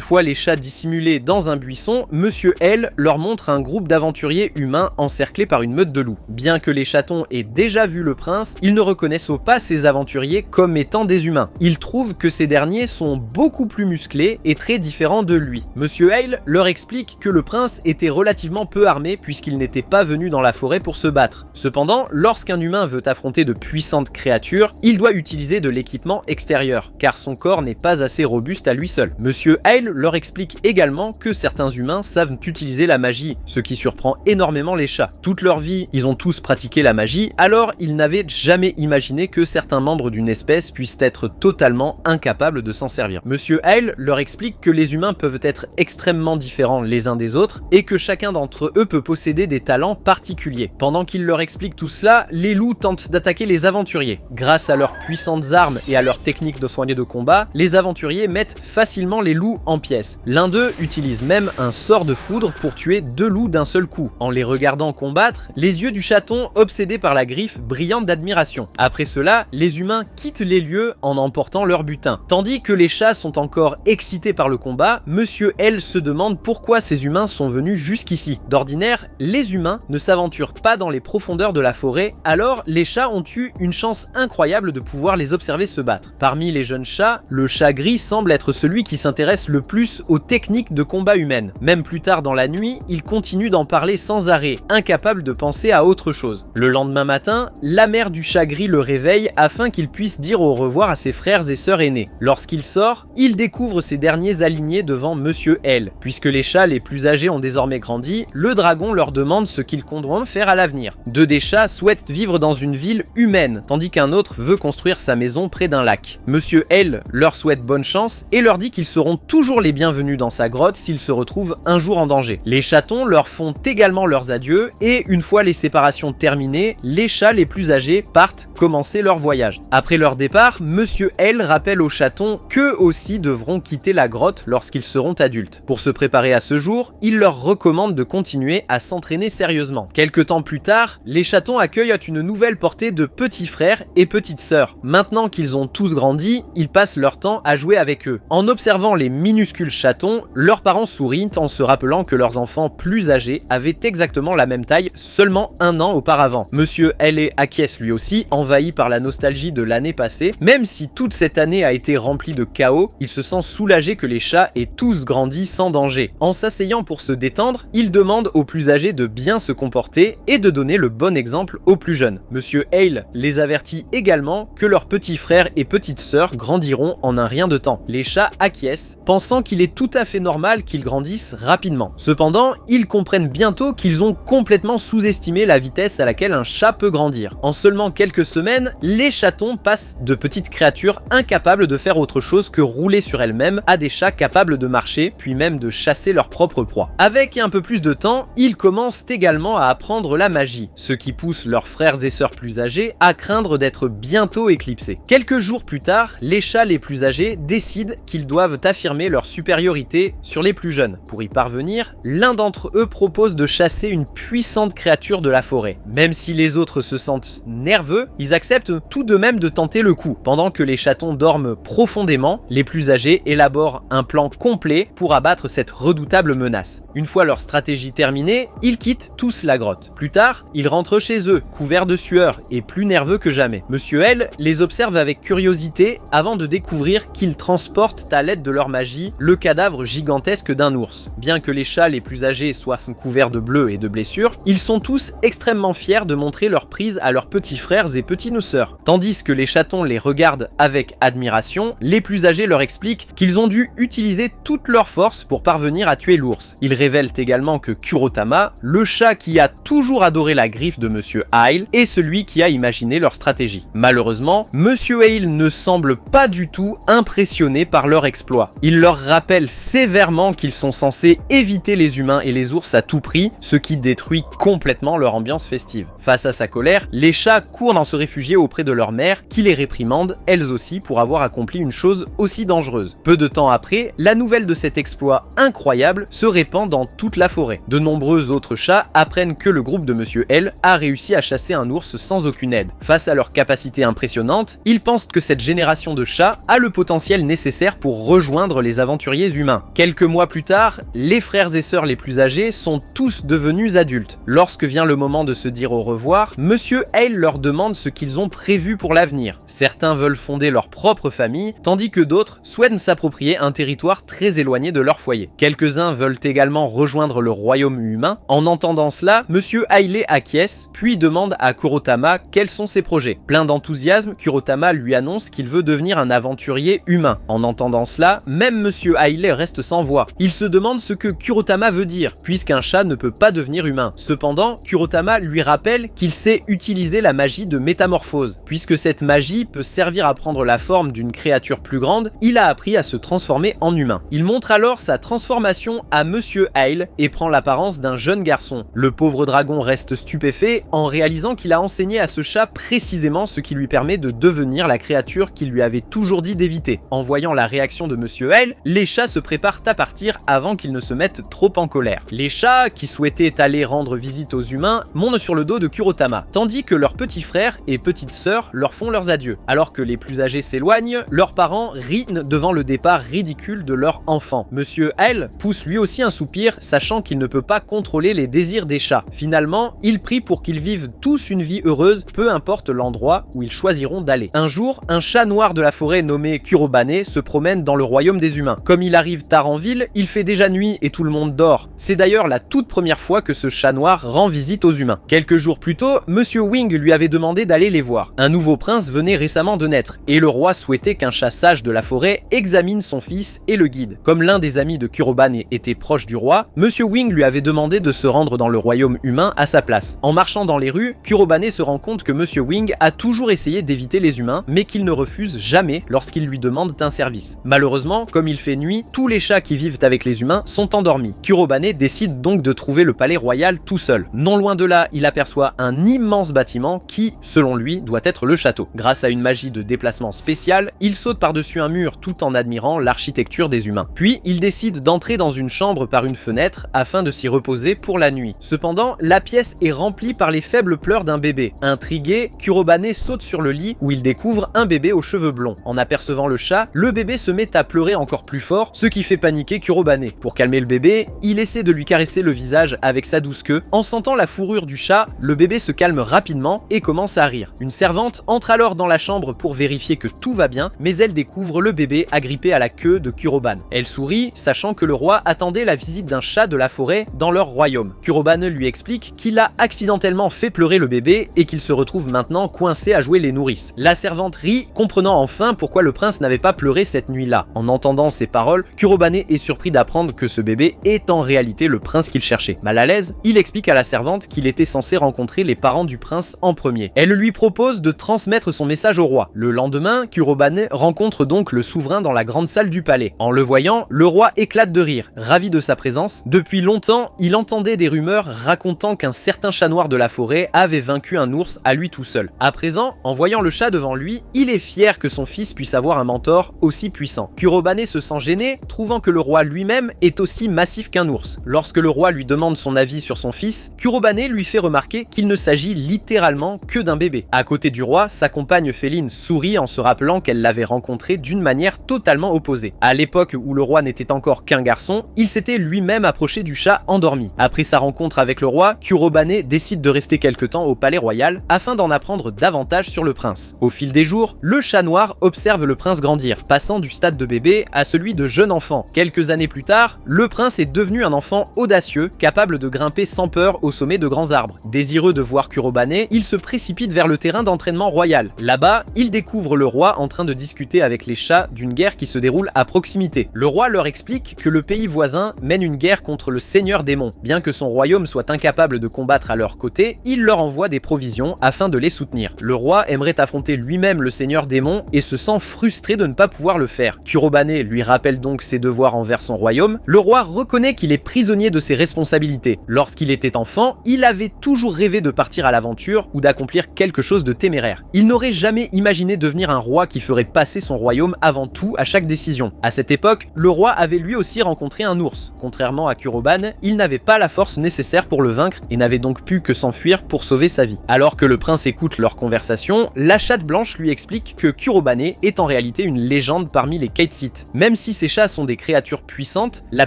fois les chats dissimulés dans un buisson, Monsieur L leur montre un groupe d'aventuriers humains encerclés par une meute de loups. Bien que les chatons aient déjà vu le prince, ils ne reconnaissent pas ces aventuriers comme étant des humains. Ils trouvent que ces derniers sont beaucoup plus musclés et très différents de lui. Monsieur Hale leur explique que le prince était relativement peu armé puisqu'il n'était pas venu dans la forêt pour se battre. Cependant, lorsqu'un humain veut affronter de puissantes créatures, il doit utiliser de l'équipement extérieur, car son corps n'est pas assez robuste à lui seul. Monsieur Hale leur explique également que certains humains savent utiliser la magie, ce qui surprend énormément les chats. Toute leur vie, ils ont tous pratiqué la magie, alors ils n'avaient jamais imaginé que certains membres d'une espèce puissent être totalement incapables de s'en servir. Monsieur Hale leur explique que les humains peuvent être extrêmement différents les uns des autres et que chacun d'entre eux peut posséder des talents particuliers. Pendant qu'il leur explique tout cela, les loups tentent d'attaquer les aventuriers. Grâce à leurs puissantes armes et à leurs techniques de soigner de combat, les aventuriers mettent facilement les loups en pièces. L'un d'eux utilise même un sort de foudre pour tuer 2 loups d'un seul coup. En les regardant combattre, les yeux du chaton, obsédés par la griffe, brillent d'admiration. Après cela, les humains quittent les lieux en emportant leur butin. Tandis que les chats sont encore excités par le combat, Monsieur L se demande pourquoi ces humains sont venus jusqu'ici. D'ordinaire, les humains ne s'aventurent pas dans les profondeurs de la forêt, alors les chats ont eu une chance incroyable de pouvoir les observer se battre. Parmi les jeunes chats, le chat gris semble être celui qui s'intéresse le plus aux techniques de combat humaines. Même plus tard dans la nuit, il continue d'en parler sans arrêt, incapable de penser à autre chose. Le lendemain matin, la mère du chat gris le réveille afin qu'il puisse dire au revoir à ses frères et sœurs aînés. Lorsqu'il sort, il découvre ces derniers alignés devant Monsieur L. Puisque les chats les plus âgés ont désormais grandi, le dragon leur demande ce qu'ils comptent faire à l'avenir. 2 des chats souhaitent vivre dans une ville humaine, tandis qu'un autre veut construire sa maison près d'un lac. Monsieur L leur souhaite bonne chance et leur dit qu'ils seront toujours les bienvenus dans sa grotte s'ils se retrouvent un jour en danger. Les chatons leur font également leurs adieux et une fois les séparations terminées, les chats les plus âgés partent commencer leur voyage. Après leur départ, Monsieur L rappelle aux chatons qu'eux aussi devront quitter la grotte lorsqu'ils seront adultes. Pour se préparer à ce jour, il leur recommande de continuer à s'entraîner sérieusement. Quelque temps plus tard, les chatons accueillent une nouvelle portée de petits frères et petites sœurs. Maintenant qu'ils ont tous grandi, ils passent leur temps à jouer avec eux. En observant les minuscules chatons, leurs parents sourient en se rappelant que leurs enfants plus âgés avaient exactement la même taille seulement 1 an auparavant. Monsieur L acquiesce lui aussi, envahi par la nostalgie de l'année passée. Même si toute cette année a été remplie de chaos, il se sent soulagé que les chats aient tous grandi sans danger. En s'asseyant pour se détendre, il demande aux plus âgés de bien se comporter et de donner le bon exemple aux plus jeunes. Monsieur Hale les avertit également que leurs petits frères et petites sœurs grandiront en un rien de temps. Les chats acquiescent, pensant qu'il est tout à fait normal qu'ils grandissent rapidement. Cependant, ils comprennent bientôt qu'ils ont complètement sous-estimé la vitesse à laquelle un chat peut grandir. En seulement quelques semaines, les chatons passent de petites créatures incapables de faire autre chose que rouler sur elles-mêmes à des chats capables de marcher, puis même de chasser leur propre proie. Avec un peu plus de temps, ils commencent également à apprendre la magie, ce qui pousse leurs frères et sœurs plus âgés à craindre d'être bientôt éclipsés. Quelques jours plus tard, les chats les plus âgés décident qu'ils doivent affirmer leur supériorité sur les plus jeunes. Pour y parvenir, l'un d'entre eux propose de chasser une puissante créature de la forêt. Même si les autres se sentent nerveux, ils acceptent tout de même de tenter le coup. Pendant que les chatons dorment profondément, les plus âgés élaborent un plan complet pour abattre cette redoutable menace. Une fois leur stratégie terminée, ils quittent tous la grotte. Plus tard, ils rentrent chez eux, couverts de sueur et plus nerveux que jamais. Monsieur L les observe avec curiosité avant de découvrir qu'ils transportent à l'aide de leur magie le cadavre gigantesque d'un ours. Bien que les chats les plus âgés soient couverts de bleu et de blessures, ils sont tous extrêmement fiers de montrer leur prise à leurs petits frères et petites sœurs. Tandis que les chatons les regardent avec admiration, les plus âgés leur expliquent qu'ils ont dû utiliser toute leur force pour parvenir à tuer l'ours. Ils révèlent également que Kurotama, le chat qui a toujours adoré la griffe de Monsieur Hale, est celui qui a imaginé leur stratégie. Malheureusement, Monsieur Hale ne semble pas du tout impressionné par leur exploit. Il leur rappelle sévèrement qu'ils sont censés éviter les humains et les ours à tout prix, ce qui détruit complètement leur ambiance festive. Face à sa colère, les chats courent dans se réfugier auprès de leur mère, qui les réprimande, elles aussi, pour avoir accompli une chose aussi dangereuse. Peu de temps après, la nouvelle de cet exploit incroyable se répand dans toute la forêt. De nombreux autres chats apprennent que le groupe de Monsieur L a réussi à chasser un ours sans aucune aucune aide. Face à leur capacité impressionnante, ils pensent que cette génération de chats a le potentiel nécessaire pour rejoindre les aventuriers humains. Quelques mois plus tard, les frères et sœurs les plus âgés sont tous devenus adultes. Lorsque vient le moment de se dire au revoir, Monsieur Hale leur demande ce qu'ils ont prévu pour l'avenir. Certains veulent fonder leur propre famille, tandis que d'autres souhaitent s'approprier un territoire très éloigné de leur foyer. Quelques-uns veulent également rejoindre le royaume humain. En entendant cela, Monsieur Hale acquiesce, puis demande à Kurotama quels sont ses projets. Plein d'enthousiasme, Kurotama lui annonce qu'il veut devenir un aventurier humain. En entendant cela, même Monsieur Hale reste sans voix. Il se demande ce que Kurotama veut dire, puisqu'un chat ne peut pas devenir humain. Cependant, Kurotama lui rappelle qu'il sait utiliser la magie de métamorphose. Puisque cette magie peut servir à prendre la forme d'une créature plus grande, il a appris à se transformer en humain. Il montre alors sa transformation à Monsieur Hale et prend l'apparence d'un jeune garçon. Le pauvre dragon reste stupéfait en réalisant qu'il a enseigné à ce chat précisément ce qui lui permet de devenir la créature qu'il lui avait toujours dit d'éviter. En voyant la réaction de Monsieur Hale, les chats se préparent à partir avant qu'ils ne se mettent trop en colère. Les chats, qui souhaitaient aller rendre visite aux humains, montent sur le dos de Kurotama, tandis que leurs petits frères et petites sœurs leur font leurs adieux. Alors que les plus âgés s'éloignent, leurs parents rient devant le départ ridicule de leur enfant. Monsieur Hale pousse lui aussi un soupir, sachant qu'il ne peut pas contrôler les désirs des chats. Finalement, il prie pour qu'ils vivent tous une vie heureuse, peu importe l'endroit où ils choisiront d'aller. Un jour, un chat noir de la forêt nommé Kurobane se promène dans le royaume des humains. Comme il arrive tard en ville, il fait déjà nuit et tout le monde dort. C'est d'ailleurs la toute première fois que ce chat noir rend visite aux humains. Quelques jours plus tôt, Monsieur Wing lui avait demandé d'aller les voir. Un nouveau prince venait récemment de naître, et le roi souhaitait qu'un chat sage de la forêt examine son fils et le guide. Comme l'un des amis de Kurobane était proche du roi, Monsieur Wing lui avait demandé de se rendre dans le royaume humain à sa place. En marchant dans les rues, Kurobane se rend compte que Monsieur Wing a toujours essayé d'éviter les humains, mais qu'il ne refuse jamais lorsqu'ils lui demandent un service. Malheureusement, comme il fait nuit, tous les chats qui vivent avec les humains sont endormis. Kurobane décide donc de trouver le palais royal tout seul. Non loin de là, il aperçoit un immense bâtiment qui, selon lui, doit être le château. Grâce à une magie de déplacement spéciale, il saute par-dessus un mur tout en admirant l'architecture des humains. Puis, il décide d'entrer dans une chambre par une fenêtre afin de s'y reposer pour la nuit. Cependant, la pièce est remplie par les faibles pleurs d'un bébé. Intrigué, Kurobane saute sur le lit où il découvre un bébé aux cheveux blonds. En apercevant le chat, le bébé se met à pleurer encore plus fort, ce qui fait paniquer Kurobane. Pour calmer le bébé, il essaie de lui caresser le visage avec sa douce queue. En sentant la fourrure du chat, le bébé se calme rapidement et commence à rire. Une servante entre alors dans la chambre pour vérifier que tout va bien, mais elle découvre le bébé agrippé à la queue de Kurobane. Elle sourit, sachant que le roi attendait la visite d'un chat de la forêt dans leur royaume. Kurobane lui explique qu'il a accidentellement fait pleurer le bébé et qu'il se retrouve maintenant coincé à jouer les nourrices. La servante rit, comprenant enfin pourquoi le prince n'avait pas pleuré cette nuit-là. En entendant ces paroles, Kurobane est surpris d'apprendre que ce bébé est en réalité le prince qu'il cherchait. Mal à l'aise, il explique à la servante qu'il était censé rencontrer les parents du prince en premier. Elle lui propose de transmettre son message au roi. Le lendemain, Kurobane rencontre donc le souverain dans la grande salle du palais. En le voyant, le roi éclate de rire, ravi de sa présence. Depuis longtemps, il entendait des rumeurs racontant qu'un certain chat noir de la forêt avait vaincu un ours à lui tout seul. À présent, en voyant le chat devant lui, il est fier que son fils puisse avoir un mentor aussi puissant. Kurobane se sent gêné, trouvant que le roi lui-même est aussi massif qu'un ours. Lorsque le roi lui demande son avis sur son fils, Kurobane lui fait remarquer qu'il ne s'agit littéralement que d'un bébé. À côté du roi, sa compagne Féline sourit en se rappelant qu'elle l'avait rencontré d'une manière totalement opposée. À l'époque où le roi n'était encore qu'un garçon, il s'était lui-même approché du chat endormi. Après sa rencontre avec le roi, Kurobane décide de rester quelque temps au palais royal afin d'en apprendre davantage sur le prince. Au fil des jours, le chat noir observe le prince grandir, passant du stade de bébé à celui de jeune enfant. Quelques années plus tard, le prince est devenu un enfant audacieux, capable de grimper sans peur au sommet de grands arbres. Désireux de voir Kurobane, il se précipite vers le terrain d'entraînement royal. Là-bas, il découvre le roi en train de discuter avec les chats d'une guerre qui se déroule à proximité. Le roi leur explique que le pays voisin mène une guerre contre le seigneur démon. Bien que son royaume soit incapable de combattre à leur côté, il leur envoie des provisions afin de les soutenir. Le roi aimerait affronter lui-même le seigneur démon et se sent frustré de ne pas pouvoir le faire. Kurobane lui rappelle donc ses devoirs envers son royaume. Le roi reconnaît qu'il est prisonnier de ses responsabilités. Lorsqu'il était enfant, il avait toujours rêvé de partir à l'aventure ou d'accomplir quelque chose de téméraire. Il n'aurait jamais imaginé devenir un roi qui ferait passer son royaume avant tout à chaque décision. À cette époque, le roi avait lui aussi rencontré un ours. Contrairement à Kurobane, il n'avait pas la force nécessaire pour le vaincre et n'avait donc pu que s'enfuir pour sauver sa vie. Alors que le le prince écoute leur conversation, la chatte blanche lui explique que Kurobane est en réalité une légende parmi les Katesites. Même si ces chats sont des créatures puissantes, la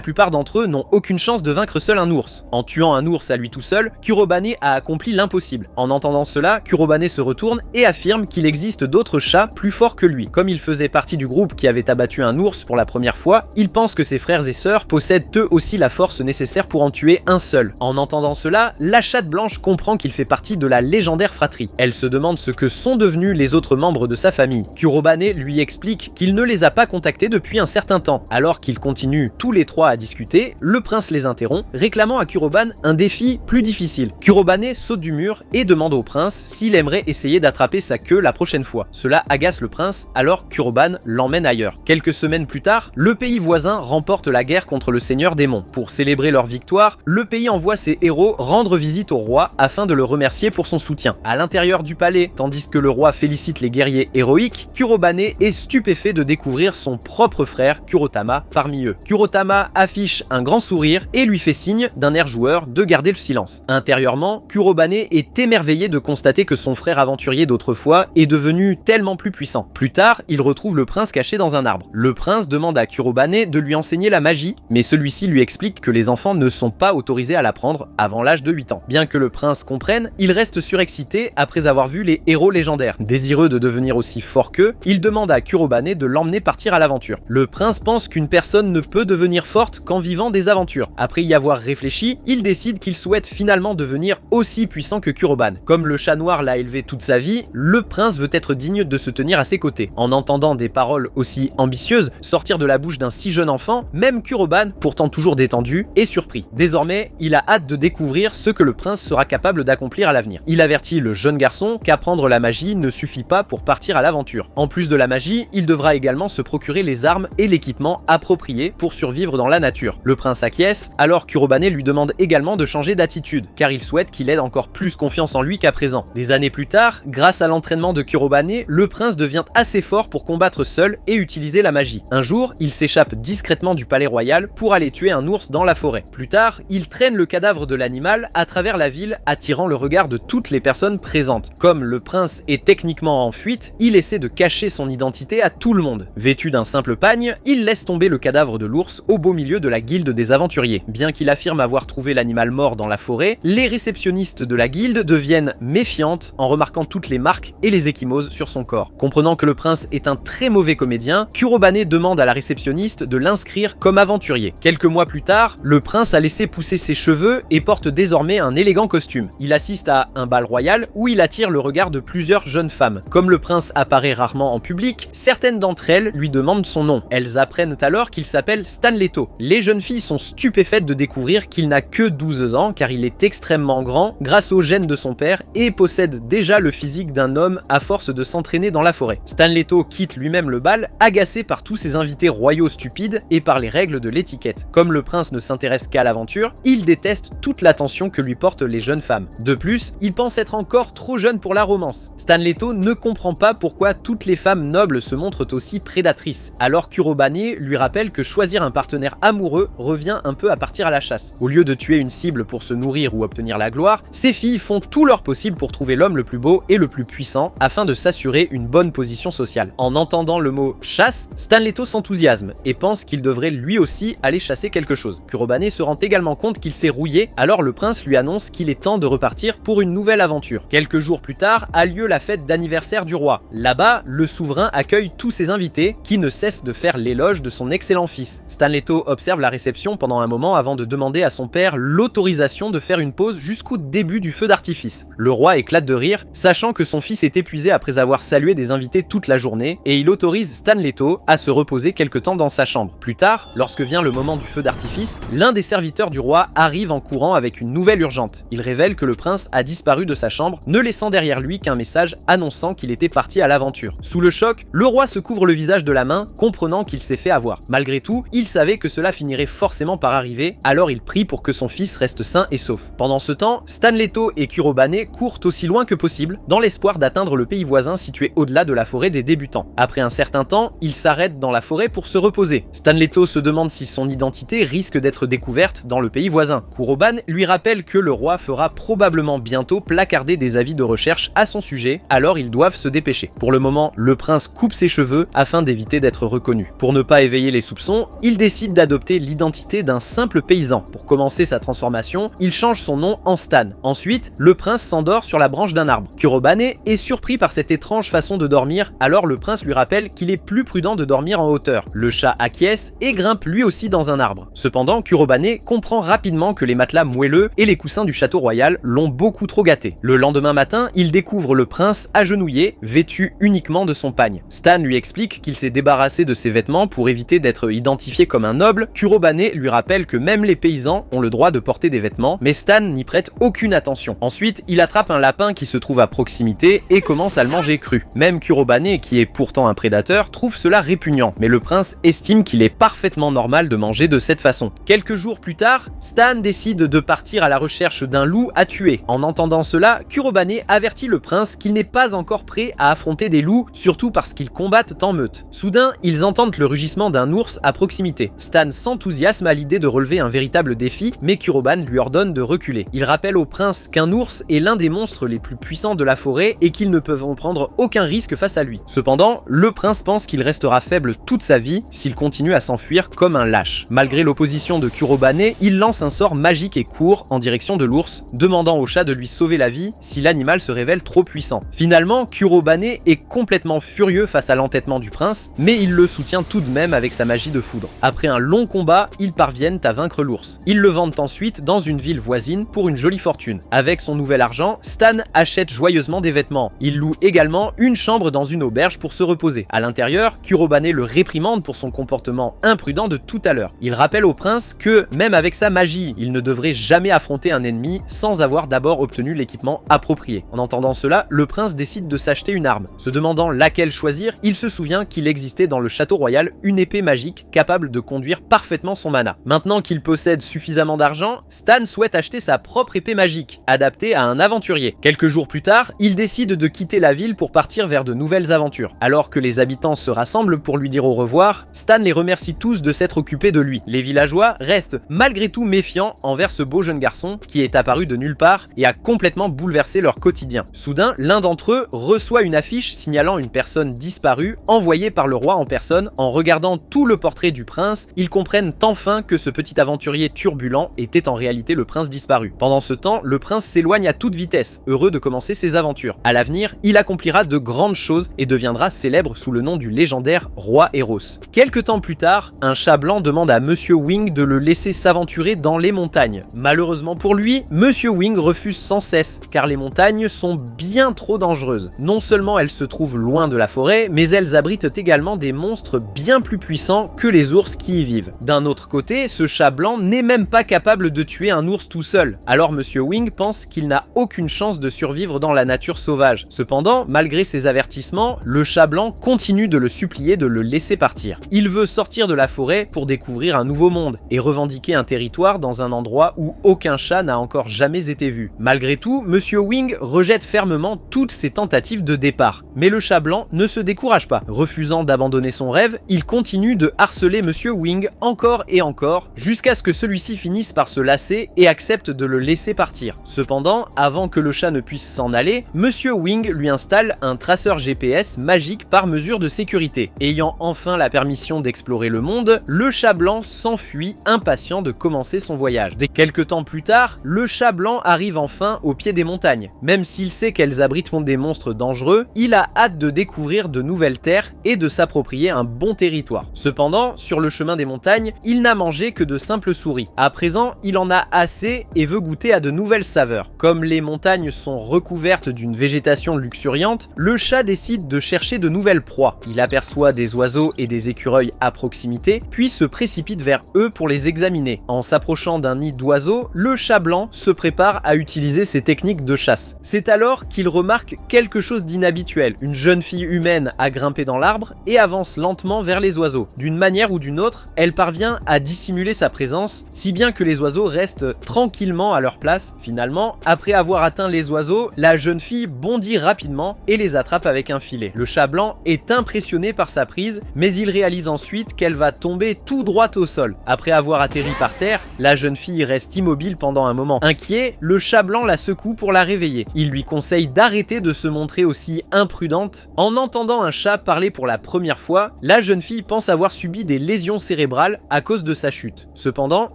plupart d'entre eux n'ont aucune chance de vaincre seul un ours. En tuant un ours à lui tout seul, Kurobane a accompli l'impossible. En entendant cela, Kurobane se retourne et affirme qu'il existe d'autres chats plus forts que lui. Comme il faisait partie du groupe qui avait abattu un ours pour la première fois, il pense que ses frères et sœurs possèdent eux aussi la force nécessaire pour en tuer un seul. En entendant cela, la chatte blanche comprend qu'il fait partie de la légendaire fratrie. Elle se demande ce que sont devenus les autres membres de sa famille. Kurobane lui explique qu'il ne les a pas contactés depuis un certain temps. Alors qu'ils continuent tous les trois à discuter, le prince les interrompt, réclamant à Kurobane un défi plus difficile. Kurobane saute du mur et demande au prince s'il aimerait essayer d'attraper sa queue la prochaine fois. Cela agace le prince, alors Kurobane l'emmène ailleurs. Quelques semaines plus tard, le pays voisin remporte la guerre contre le seigneur démon. Pour célébrer leur victoire, le pays envoie ses héros rendre visite au roi afin de le remercier pour son soutien. À l'intérieur du palais, tandis que le roi félicite les guerriers héroïques, Kurobane est stupéfait de découvrir son propre frère Kurotama parmi eux. Kurotama affiche un grand sourire et lui fait signe d'un air joueur de garder le silence. Intérieurement, Kurobane est émerveillé de constater que son frère aventurier d'autrefois est devenu tellement plus puissant. Plus tard, il retrouve le prince caché dans un arbre. Le prince demande à Kurobane de lui enseigner la magie, mais celui-ci lui explique que les enfants ne sont pas autorisés à l'apprendre avant l'âge de 8 ans. Bien que le prince comprenne, il reste surexcité après avoir vu les héros légendaires. Désireux de devenir aussi fort qu'eux, il demande à Kurobane de l'emmener partir à l'aventure. Le prince pense qu'une personne ne peut devenir forte qu'en vivant des aventures. Après y avoir réfléchi, il décide qu'il souhaite finalement devenir aussi puissant que Kurobane. Comme le chat noir l'a élevé toute sa vie, le prince veut être digne de se tenir à ses côtés. En entendant des paroles aussi ambitieuses sortir de la bouche d'un si jeune enfant, même Kurobane, pourtant toujours détendu, est surpris. Désormais, il a hâte de découvrir ce que le prince sera capable d'accomplir à l'avenir. Il avertit le jeune garçon qu'apprendre la magie ne suffit pas pour partir à l'aventure. En plus de la magie, il devra également se procurer les armes et l'équipement appropriés pour survivre dans la nature. Le prince acquiesce, alors Kurobane lui demande également de changer d'attitude, car il souhaite qu'il ait encore plus confiance en lui qu'à présent. Des années plus tard, grâce à l'entraînement de Kurobane, le prince devient assez fort pour combattre seul et utiliser la magie. Un jour, il s'échappe discrètement du palais royal pour aller tuer un ours dans la forêt. Plus tard, il traîne le cadavre de l'animal à travers la ville, attirant le regard de toutes les personnes présentes. Comme le prince est techniquement en fuite, il essaie de cacher son identité à tout le monde. Vêtu d'un simple pagne, il laisse tomber le cadavre de l'ours au beau milieu de la guilde des aventuriers. Bien qu'il affirme avoir trouvé l'animal mort dans la forêt, les réceptionnistes de la guilde deviennent méfiantes en remarquant toutes les marques et les ecchymoses sur son corps. Comprenant que le prince est un très mauvais comédien, Kurobane demande à la réceptionniste de l'inscrire comme aventurier. Quelques mois plus tard, le prince a laissé pousser ses cheveux et porte désormais un élégant costume. Il assiste à un bal royal où il attire le regard de plusieurs jeunes femmes. Comme le prince apparaît rarement en public, certaines d'entre elles lui demandent son nom. Elles apprennent alors qu'il s'appelle Stan Leto. Les jeunes filles sont stupéfaites de découvrir qu'il n'a que 12 ans car il est extrêmement grand grâce aux gènes de son père et possède déjà le physique d'un homme à force de s'entraîner dans la forêt. Stan Leto quitte lui-même le bal, agacé par tous ses invités royaux stupides et par les règles de l'étiquette. Comme le prince ne s'intéresse qu'à l'aventure, il déteste toute l'attention que lui portent les jeunes femmes. De plus, il pense être encore trop jeune pour la romance. Stan Leto ne comprend pas pourquoi toutes les femmes nobles se montrent aussi prédatrices. Alors Kurobane lui rappelle que choisir un partenaire amoureux revient un peu à partir à la chasse. Au lieu de tuer une cible pour se nourrir ou obtenir la gloire, ces filles font tout leur possible pour trouver l'homme le plus beau et le plus puissant afin de s'assurer une bonne position sociale. En entendant le mot chasse, Stan Leto s'enthousiasme et pense qu'il devrait lui aussi aller chasser quelque chose. Kurobane se rend également compte qu'il s'est rouillé, alors le prince lui annonce qu'il est temps de repartir pour une nouvelle aventure. Quelques jours plus tard a lieu la fête d'anniversaire du roi. Là-bas, le souverain accueille tous ses invités qui ne cessent de faire l'éloge de son excellent fils. Stan Leto observe la réception pendant un moment avant de demander à son père l'autorisation de faire une pause jusqu'au début du feu d'artifice. Le roi éclate de rire, sachant que son fils est épuisé après avoir salué des invités toute la journée, et il autorise Stan Leto à se reposer quelque temps dans sa chambre. Plus tard, lorsque vient le moment du feu d'artifice, l'un des serviteurs du roi arrive en courant avec une nouvelle urgente. Il révèle que le prince a disparu de sa chambre, ne laissant derrière lui qu'un message annonçant qu'il était parti à l'aventure. Sous le choc, le roi se couvre le visage de la main, comprenant qu'il s'est fait avoir. Malgré tout, il savait que cela finirait forcément par arriver, alors il prie pour que son fils reste sain et sauf. Pendant ce temps, Stan Leto et Kurobane courent aussi loin que possible, dans l'espoir d'atteindre le pays voisin situé au-delà de la forêt des débutants. Après un certain temps, ils s'arrêtent dans la forêt pour se reposer. Stan Leto se demande si son identité risque d'être découverte dans le pays voisin. Kurobane lui rappelle que le roi fera probablement bientôt placarder des avis de recherche à son sujet, alors ils doivent se dépêcher. Pour le moment, le prince coupe ses cheveux afin d'éviter d'être reconnu. Pour ne pas éveiller les soupçons, il décide d'adopter l'identité d'un simple paysan. Pour commencer sa transformation, il change son nom en Stan. Ensuite, le prince s'endort sur la branche d'un arbre. Kurobane est surpris par cette étrange façon de dormir, alors le prince lui rappelle qu'il est plus prudent de dormir en hauteur. Le chat acquiesce et grimpe lui aussi dans un arbre. Cependant, Kurobane comprend rapidement que les matelas moelleux et les coussins du château royal l'ont beaucoup trop gâté. Le lendemain matin, il découvre le prince agenouillé, vêtu uniquement de son pagne. Stan lui explique qu'il s'est débarrassé de ses vêtements pour éviter d'être identifié comme un noble. Kurobane lui rappelle que même les paysans ont le droit de porter des vêtements, mais Stan n'y prête aucune attention. Ensuite, il attrape un lapin qui se trouve à proximité et commence à le manger cru. Même Kurobane, qui est pourtant un prédateur, trouve cela répugnant, mais le prince estime qu'il est parfaitement normal de manger de cette façon. Quelques jours plus tard, Stan décide de partir à la recherche d'un loup à tuer. En entendant cela, Kurobane avertit le prince qu'il n'est pas encore prêt à affronter des loups, surtout parce qu'ils combattent en meute. Soudain, ils entendent le rugissement d'un ours à proximité. Stan s'enthousiasme à l'idée de relever un véritable défi, mais Kurobane lui ordonne de reculer. Il rappelle au prince qu'un ours est l'un des monstres les plus puissants de la forêt et qu'ils ne peuvent prendre aucun risque face à lui. Cependant, le prince pense qu'il restera faible toute sa vie s'il continue à s'enfuir comme un lâche. Malgré l'opposition de Kurobane, il lance un sort magique et court en direction de l'ours, demandant au chat de lui sauver la vie si l'animal se révèle trop puissant. Finalement, Kurobane est complètement furieux face à l'entêtement du prince, mais il le soutient tout de même avec sa magie de foudre. Après un long combat, ils parviennent à vaincre l'ours. Ils le vendent ensuite dans une ville voisine pour une jolie fortune. Avec son nouvel argent, Stan achète joyeusement des vêtements. Il loue également une chambre dans une auberge pour se reposer. À l'intérieur, Kurobane le réprimande pour son comportement imprudent de tout à l'heure. Il rappelle au prince que, même avec sa magie, il ne devrait jamais affronter un ennemi sans avoir d'abord obtenu l'équipement approprié. En entendant cela, le prince décide de s'acheter une arme. Se demandant laquelle choisir, il se souvient qu'il existait dans le château royal une épée magique capable de conduire parfaitement son mana. Maintenant qu'il possède suffisamment d'argent, Stan souhaite acheter sa propre épée magique, adaptée à un aventurier. Quelques jours plus tard, il décide de quitter la ville pour partir vers de nouvelles aventures. Alors que les habitants se rassemblent pour lui dire au revoir, Stan les remercie tous de s'être occupés de lui. Les villageois restent malgré tout méfiants envers ce beau jeune garçon qui est apparu de nulle part et a complètement bouleversé leur quotidien. Soudain, l'un d'entre eux reçoit une affiche signalant une personne disparue envoyée par le roi en personne. En regardant tout le portrait du prince, ils comprennent enfin que ce petit aventurier turbulent était en réalité le prince disparu. Pendant ce temps, le prince s'éloigne à toute vitesse, heureux de commencer ses aventures. À l'avenir, il accomplira de grandes choses et deviendra célèbre sous le nom du légendaire roi Eros. Quelque temps plus tard, un chat blanc demande à Monsieur Wing de le laisser s'aventurer dans les montagnes. Malheureusement pour lui, Monsieur Wing refuse sans cesse, car les montagnes sont bien trop dangereuses. Non seulement elles se trouvent loin de la forêt, mais elles abritent également des monstres bien plus puissants que les ours qui y vivent. D'un autre côté, ce chat blanc n'est même pas capable de tuer un ours tout seul. Alors Monsieur Wing pense qu'il n'a aucune chance de survivre dans la nature sauvage. Cependant, malgré ses avertissements, le chat blanc continue de le supplier de le laisser partir. Il veut sortir de la forêt pour découvrir un nouveau monde et revendiquer un territoire dans un endroit où aucun chat n'a encore jamais été vu. Malgré tout, Monsieur Wing rejette fermement toutes ses tentatives de départ. Mais le chat blanc ne se décourage pas. Refusant d'abandonner son rêve, il continue de harceler Monsieur Wing encore et encore, jusqu'à ce que celui-ci finisse par se lasser et accepte de le laisser partir. Cependant, avant que le chat ne puisse s'en aller, Monsieur Wing lui installe un traceur GPS magique par mesure de sécurité. Ayant enfin la permission d'explorer le monde, le chat blanc s'enfuit, impatient de commencer son voyage. Quelques temps plus tard, le chat blanc arrive enfin au pied des montagnes. Même s'il sait qu'elles abritent des monstres dangereux, il a hâte de découvrir de nouvelles terres et de s'approprier un bon territoire. Cependant, sur le chemin des montagnes, il n'a mangé que de simples souris. À présent, il en a assez et veut goûter à de nouvelles saveurs. Comme les montagnes sont recouvertes d'une végétation luxuriante, le chat décide de chercher de nouvelles proies. Il aperçoit des oiseaux et des écureuils à proximité, puis se précipite vers eux pour les examiner. En s'approchant d'un nid d'oiseaux, le chat blanc se prépare à utiliser ses techniques de chasse. C'est alors qu'il remarque quelque chose d'inhabituel. Une jeune fille humaine a grimpé dans l'arbre et avance lentement vers les oiseaux. D'une manière ou d'une autre, elle parvient à dissimuler sa présence, si bien que les oiseaux restent tranquillement à leur place. Finalement, après avoir atteint les oiseaux, la jeune fille bondit rapidement et les attrape avec un filet. Le chat blanc est impressionné par sa prise, mais il réalise ensuite qu'elle va tomber tout droit au sol. Après avoir atterri par terre, la jeune fille reste immobile pendant un moment. Inquiet, le chat blanc la secoue pour la la réveiller. Il lui conseille d'arrêter de se montrer aussi imprudente. En entendant un chat parler pour la première fois, la jeune fille pense avoir subi des lésions cérébrales à cause de sa chute. Cependant,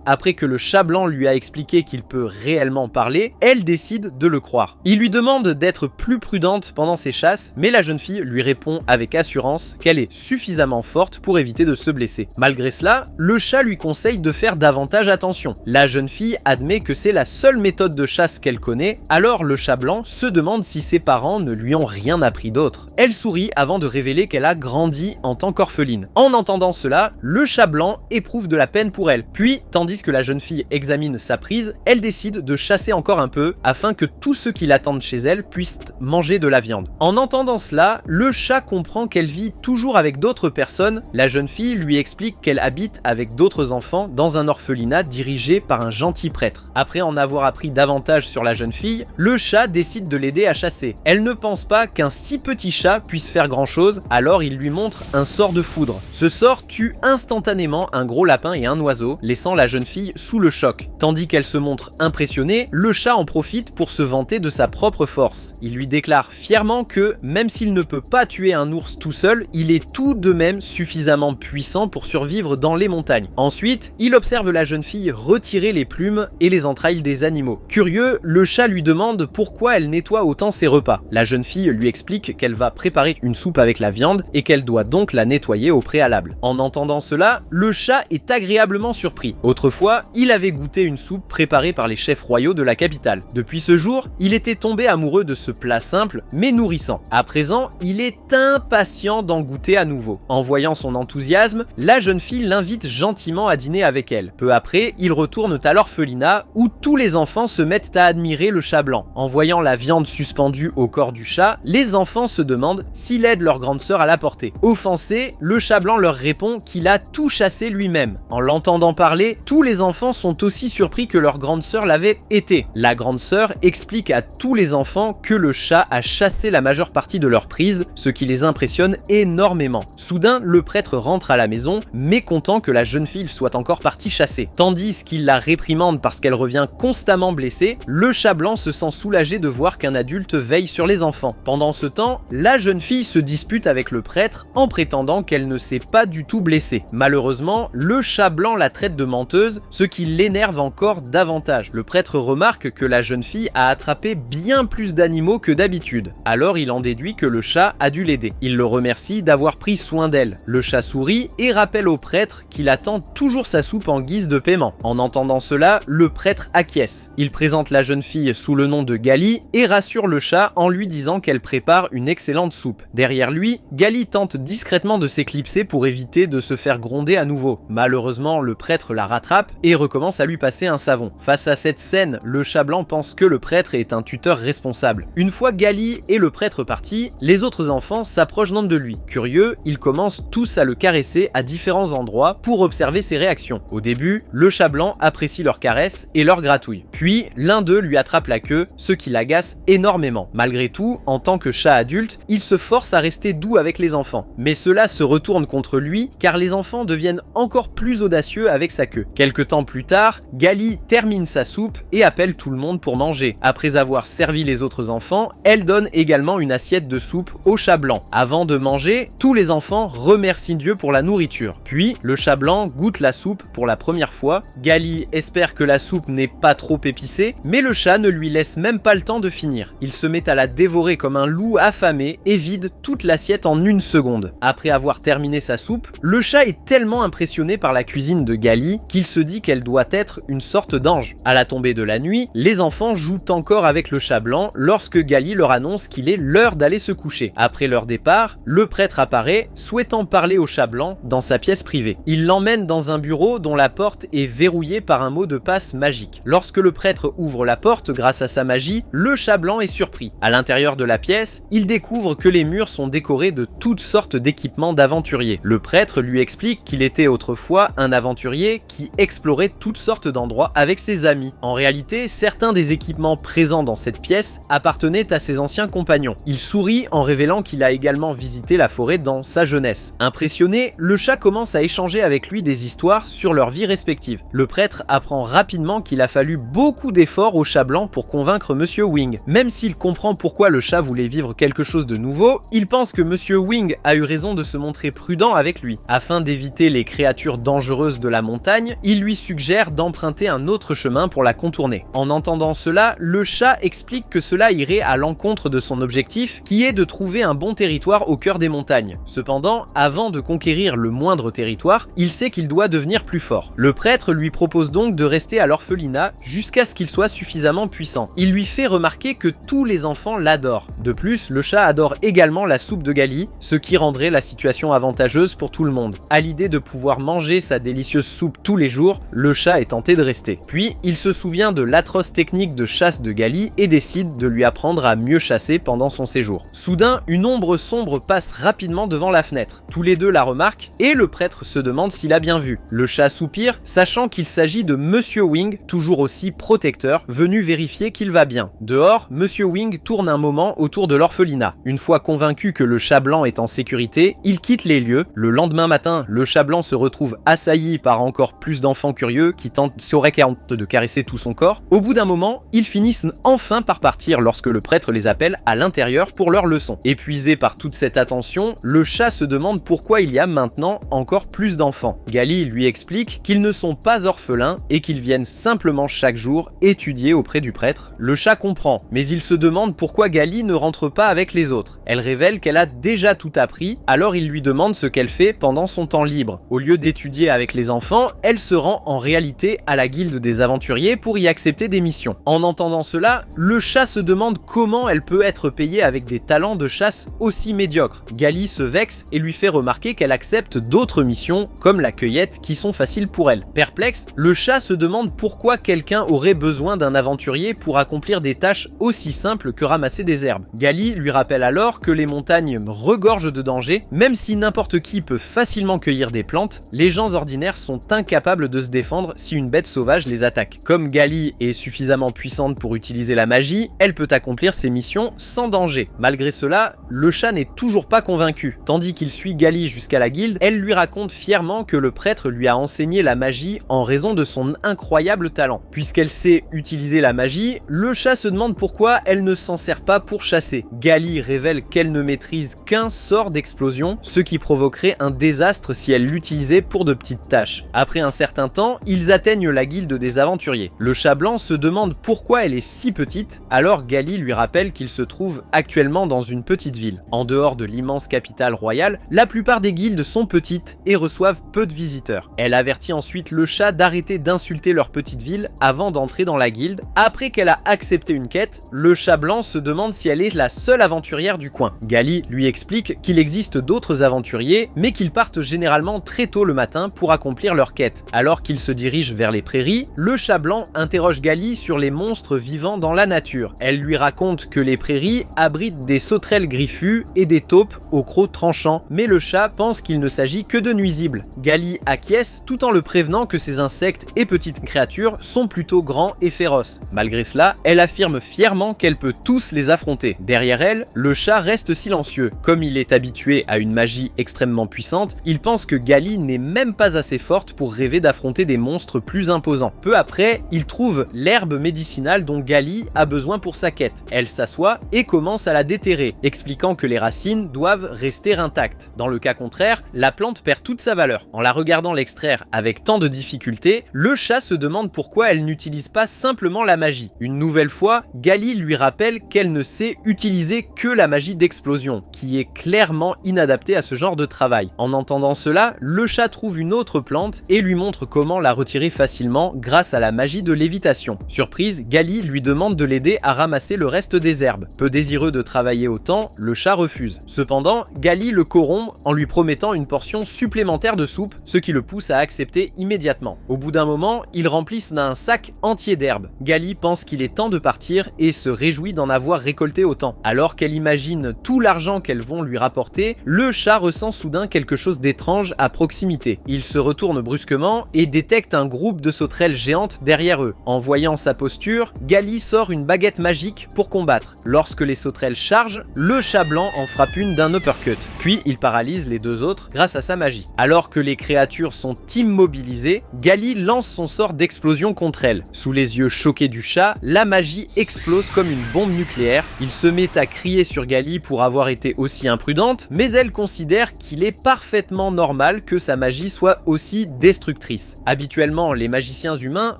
après que le chat blanc lui a expliqué qu'il peut réellement parler, elle décide de le croire. Il lui demande d'être plus prudente pendant ses chasses, mais la jeune fille lui répond avec assurance qu'elle est suffisamment forte pour éviter de se blesser. Malgré cela, le chat lui conseille de faire davantage attention. La jeune fille admet que c'est la seule méthode de chasse qu'elle connaît, alors le chat blanc se demande si ses parents ne lui ont rien appris d'autre. Elle sourit avant de révéler qu'elle a grandi en tant qu'orpheline. En entendant cela, le chat blanc éprouve de la peine pour elle. Puis, tandis que la jeune fille examine sa prise, elle décide de chasser encore un peu afin que tous ceux qui l'attendent chez elle puissent manger de la viande. En entendant cela, le chat comprend qu'elle vit toujours avec d'autres personnes. La jeune fille lui explique qu'elle habite avec d'autres enfants dans un orphelinat dirigé par un gentil prêtre. Après en avoir appris davantage sur la jeune fille, le chat décide de l'aider à chasser. Elle ne pense pas qu'un si petit chat puisse faire grand chose, alors il lui montre un sort de foudre. Ce sort tue instantanément un gros lapin et un oiseau, laissant la jeune fille sous le choc. Tandis qu'elle se montre impressionnée, le chat en profite pour se vanter de sa propre force. Il lui déclare fièrement que, même s'il ne peut pas tuer un ours tout seul, il est tout de même suffisamment puissant pour survivre dans les montagnes. Ensuite, il observe la jeune fille retirer les plumes et les entrailles des animaux. Curieux, le chat lui demande pourquoi elle nettoie autant ses repas. La jeune fille lui explique qu'elle va préparer une soupe avec la viande et qu'elle doit donc la nettoyer au préalable. En entendant cela, le chat est agréablement surpris. Autrefois, il avait goûté une soupe préparée par les chefs royaux de la capitale. Depuis ce jour, il était tombé amoureux de ce plat simple mais nourrissant. À présent, il est impatient d'en goûter à nouveau. En voyant son enthousiasme, la jeune fille l'invite gentiment à dîner avec elle. Peu après, ils retournent à l'orphelinat où tous les enfants se mettent à admirer le chat blanc. En voyant la viande suspendue au corps du chat, les enfants se demandent s'il aide leur grande sœur à la porter. Offensé, le chat blanc leur répond qu'il a tout chassé lui-même. En l'entendant parler, tous les enfants sont aussi surpris que leur grande sœur l'avait été. La grande sœur explique à tous les enfants que le chat a chassé la majeure partie de leur prise, ce qui les impressionne énormément. Soudain, le prêtre rentre à la maison, mécontent que la jeune fille soit encore partie chasser. Tandis qu'il la réprimande parce qu'elle revient constamment blessée, le chat blanc se sent soulagé de voir qu'un adulte veille sur les enfants. Pendant ce temps, la jeune fille se dispute avec le prêtre en prétendant qu'elle ne s'est pas du tout blessée. Malheureusement, le chat blanc la traite de menteuse, ce qui l'énerve encore davantage. Le prêtre remarque que la jeune fille a attrapé bien plus d'animaux que d'habitude. Alors il en déduit que le chat a dû l'aider. Il le remercie d'avoir pris soin d'elle. Le chat sourit et rappelle au prêtre qu'il attend toujours sa soupe en guise de paiement. En entendant cela, le prêtre acquiesce. Il présente la jeune fille sous le nom de Gali et rassure le chat en lui disant qu'elle prépare une excellente soupe. Derrière lui, Gali tente discrètement de s'éclipser pour éviter de se faire gronder à nouveau. Malheureusement, le prêtre la rattrape et recommence à lui passer un savon. Face à cette scène, le chat blanc pense que le prêtre est un tuteur responsable. Une fois Gali et le prêtre partis, les autres enfants s'approchent de lui. Curieux, ils commencent tous à le caresser à différents endroits pour observer ses réactions. Au début, le chat blanc apprécie leurs caresses et leurs gratouilles. Puis, l'un d'eux lui attrape la queue, ce qui l'agace énormément. Malgré tout, en tant que chat adulte, il se force à rester doux avec les enfants. Mais cela se retourne contre lui car les enfants deviennent encore plus audacieux avec sa queue. Quelque temps plus tard, Gali termine sa soupe et appelle tout le monde pour manger. Après avoir servi les autres enfants, elle donne également une assiette de soupe au chat blanc. Avant de manger, tous les enfants remercient Dieu pour la nourriture. Puis, le chat blanc goûte la soupe pour la première fois. Gali espère que la soupe n'est pas trop épicée, mais le chat ne lui laisse même pas le temps de finir. Il se met à la dévorer comme un loup affamé et vide toute l'assiette en une seconde. Après avoir terminé sa soupe, le chat est tellement impressionné par la cuisine de Gali qu'il se dit qu'elle doit être une sorte d'ange. À la tombée de la nuit, les enfants jouent encore avec le chat blanc lorsque Gali leur annonce qu'il est l'heure d'aller se coucher. Après leur départ, le prêtre apparaît, souhaitant parler au chat blanc dans sa pièce privée. Il l'emmène dans un bureau dont la porte est verrouillée par un mot de passe magique. Lorsque le prêtre ouvre la porte grâce à sa magie, le chat blanc est surpris. À l'intérieur de la pièce, il découvre que les murs sont décorés de toutes sortes d'équipements d'aventuriers. Le prêtre lui explique qu'il était autrefois un aventurier qui explorait toutes sortes d'endroits avec ses amis. En réalité, certains des équipements présents dans cette pièce appartenaient à ses anciens compagnons. Il sourit en révélant qu'il a également visité la forêt dans sa jeunesse. Impressionné, le chat commence à échanger avec lui des histoires sur leur vie respective. Le prêtre apprend rapidement qu'il a fallu beaucoup d'efforts au chat blanc pour convaincre convaincre Monsieur Wing. Même s'il comprend pourquoi le chat voulait vivre quelque chose de nouveau, il pense que Monsieur Wing a eu raison de se montrer prudent avec lui. Afin d'éviter les créatures dangereuses de la montagne, il lui suggère d'emprunter un autre chemin pour la contourner. En entendant cela, le chat explique que cela irait à l'encontre de son objectif, qui est de trouver un bon territoire au cœur des montagnes. Cependant, avant de conquérir le moindre territoire, il sait qu'il doit devenir plus fort. Le prêtre lui propose donc de rester à l'orphelinat jusqu'à ce qu'il soit suffisamment puissant. Il lui fait remarquer que tous les enfants l'adorent. De plus, le chat adore également la soupe de Gali, ce qui rendrait la situation avantageuse pour tout le monde. À l'idée de pouvoir manger sa délicieuse soupe tous les jours, le chat est tenté de rester. Puis, il se souvient de l'atroce technique de chasse de Gali et décide de lui apprendre à mieux chasser pendant son séjour. Soudain, une ombre sombre passe rapidement devant la fenêtre. Tous les deux la remarquent et le prêtre se demande s'il a bien vu. Le chat soupire, sachant qu'il s'agit de Monsieur Wing, toujours aussi protecteur, venu vérifier qu'il va bien. Dehors, Monsieur Wing tourne un moment autour de l'orphelinat. Une fois convaincu que le chat blanc est en sécurité, il quitte les lieux. Le lendemain matin, le chat blanc se retrouve assailli par encore plus d'enfants curieux qui sauraient de caresser tout son corps. Au bout d'un moment, ils finissent enfin par partir lorsque le prêtre les appelle à l'intérieur pour leur leçon. Épuisé par toute cette attention, le chat se demande pourquoi il y a maintenant encore plus d'enfants. Gali lui explique qu'ils ne sont pas orphelins et qu'ils viennent simplement chaque jour étudier auprès du prêtre. Le chat comprend, mais il se demande pourquoi Gali ne rentre pas avec les autres. Elle révèle qu'elle a déjà tout appris, alors il lui demande ce qu'elle fait pendant son temps libre. Au lieu d'étudier avec les enfants, elle se rend en réalité à la guilde des aventuriers pour y accepter des missions. En entendant cela, le chat se demande comment elle peut être payée avec des talents de chasse aussi médiocres. Gali se vexe et lui fait remarquer qu'elle accepte d'autres missions, comme la cueillette, qui sont faciles pour elle. Perplexe, le chat se demande pourquoi quelqu'un aurait besoin d'un aventurier pour accomplir des tâches aussi simples que ramasser des herbes. Gali lui rappelle alors que les montagnes regorgent de dangers, même si n'importe qui peut facilement cueillir des plantes, les gens ordinaires sont incapables de se défendre si une bête sauvage les attaque. Comme Gali est suffisamment puissante pour utiliser la magie, elle peut accomplir ses missions sans danger. Malgré cela, le chat n'est toujours pas convaincu. Tandis qu'il suit Gali jusqu'à la guilde, elle lui raconte fièrement que le prêtre lui a enseigné la magie en raison de son incroyable talent. Puisqu'elle sait utiliser la magie, le chat se demande pourquoi elle ne s'en sert pas pour chasser. Gali révèle qu'elle ne maîtrise qu'un sort d'explosion, ce qui provoquerait un désastre si elle l'utilisait pour de petites tâches. Après un certain temps, ils atteignent la guilde des aventuriers. Le chat blanc se demande pourquoi elle est si petite, alors Gali lui rappelle qu'il se trouve actuellement dans une petite ville. En dehors de l'immense capitale royale, la plupart des guildes sont petites et reçoivent peu de visiteurs. Elle avertit ensuite le chat d'arrêter d'insulter leur petite ville avant d'entrer dans la guilde. Après qu'elle a accepté une quête, le chat blanc se demande si elle est la seule aventurière du coin. Gali lui explique qu'il existe d'autres aventuriers, mais qu'ils partent généralement très tôt le matin pour accomplir leur quête. Alors qu'ils se dirigent vers les prairies, le chat blanc interroge Gali sur les monstres vivant dans la nature. Elle lui raconte que les prairies abritent des sauterelles griffues et des taupes aux crocs tranchants, mais le chat pense qu'il ne s'agit que de nuisibles. Gali acquiesce tout en le prévenant que ces insectes et petites créatures sont plutôt grands et féroces. Malgré cela, elle affirme fièrement qu'elle peut tous les affronter. Derrière elle, le chat reste silencieux. Comme il est habitué à une magie extrêmement puissante, il pense que Gali n'est même pas assez forte pour rêver d'affronter des monstres plus imposants. Peu après, il trouve l'herbe médicinale dont Gali a besoin pour sa quête. Elle s'assoit et commence à la déterrer, expliquant que les racines doivent rester intactes. Dans le cas contraire, la plante perd toute sa valeur. En la regardant l'extraire avec tant de difficultés, le chat se demande pourquoi elle n'utilise pas simplement la magie. Une nouvelle fois, Gali lui rappelle qu'elle ne sait utiliser que la magie d'explosion, qui est clairement inadaptée à ce genre de travail. En entendant cela, le chat trouve une autre plante et lui montre comment la retirer facilement grâce à la magie de lévitation. Surprise, Gali lui demande de l'aider à ramasser le reste des herbes. Peu désireux de travailler autant, le chat refuse. Cependant, Gali le corrompt en lui promettant une portion supplémentaire de soupe, ce qui le pousse à accepter immédiatement. Au bout d'un moment, ils remplissent un sac entier d'herbes. Gali pense qu'il est temps de partir et se réjouit d'en avoir récolté autant. Alors qu'elle imagine tout l'argent qu'elles vont lui rapporter, le chat ressent soudain quelque chose d'étrange à proximité. Il se retourne brusquement et détecte un groupe de sauterelles géantes derrière eux. En voyant sa posture, Gali sort une baguette magique pour combattre. Lorsque les sauterelles chargent, le chat blanc en frappe une d'un uppercut. Puis il paralyse les deux autres grâce à sa magie. Alors que les créatures sont immobilisées, Gali lance son sort d'explosion contre elles. Sous les yeux choqués du chat, la la magie explose comme une bombe nucléaire. Il se met à crier sur Gali pour avoir été aussi imprudente, mais elle considère qu'il est parfaitement normal que sa magie soit aussi destructrice. Habituellement, les magiciens humains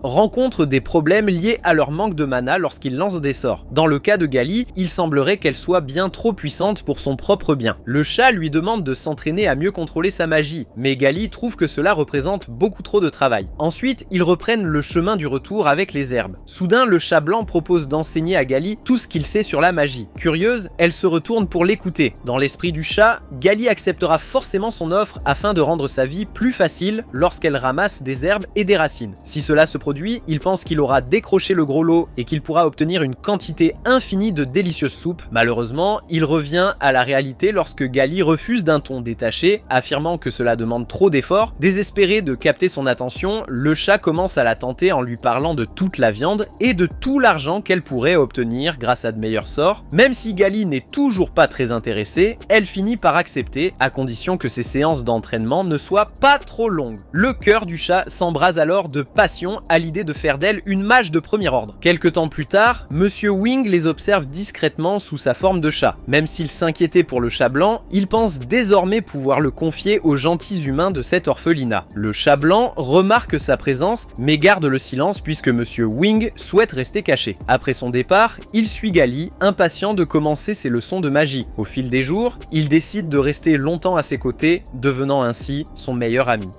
rencontrent des problèmes liés à leur manque de mana lorsqu'ils lancent des sorts. Dans le cas de Gali, il semblerait qu'elle soit bien trop puissante pour son propre bien. Le chat lui demande de s'entraîner à mieux contrôler sa magie, mais Gali trouve que cela représente beaucoup trop de travail. Ensuite, ils reprennent le chemin du retour avec les herbes. Soudain, le chat blanc propose d'enseigner à Gali tout ce qu'il sait sur la magie. Curieuse, elle se retourne pour l'écouter. Dans l'esprit du chat, Gali acceptera forcément son offre afin de rendre sa vie plus facile lorsqu'elle ramasse des herbes et des racines. Si cela se produit, il pense qu'il aura décroché le gros lot et qu'il pourra obtenir une quantité infinie de délicieuses soupes. Malheureusement, il revient à la réalité lorsque Gali refuse d'un ton détaché, affirmant que cela demande trop d'efforts. Désespéré de capter son attention, le chat commence à la tenter en lui parlant de toute la viande et de tout l'argent qu'elle pourrait obtenir grâce à de meilleurs sorts. Même si Gali n'est toujours pas très intéressée, elle finit par accepter, à condition que ses séances d'entraînement ne soient pas trop longues. Le cœur du chat s'embrase alors de passion à l'idée de faire d'elle une mage de premier ordre. Quelque temps plus tard, Monsieur Wing les observe discrètement sous sa forme de chat. Même s'il s'inquiétait pour le chat blanc, il pense désormais pouvoir le confier aux gentils humains de cet orphelinat. Le chat blanc remarque sa présence, mais garde le silence puisque Monsieur Wing souhaite rester caché. Après son départ, il suit Gali, impatient de commencer ses leçons de magie. Au fil des jours, il décide de rester longtemps à ses côtés, devenant ainsi son meilleur ami.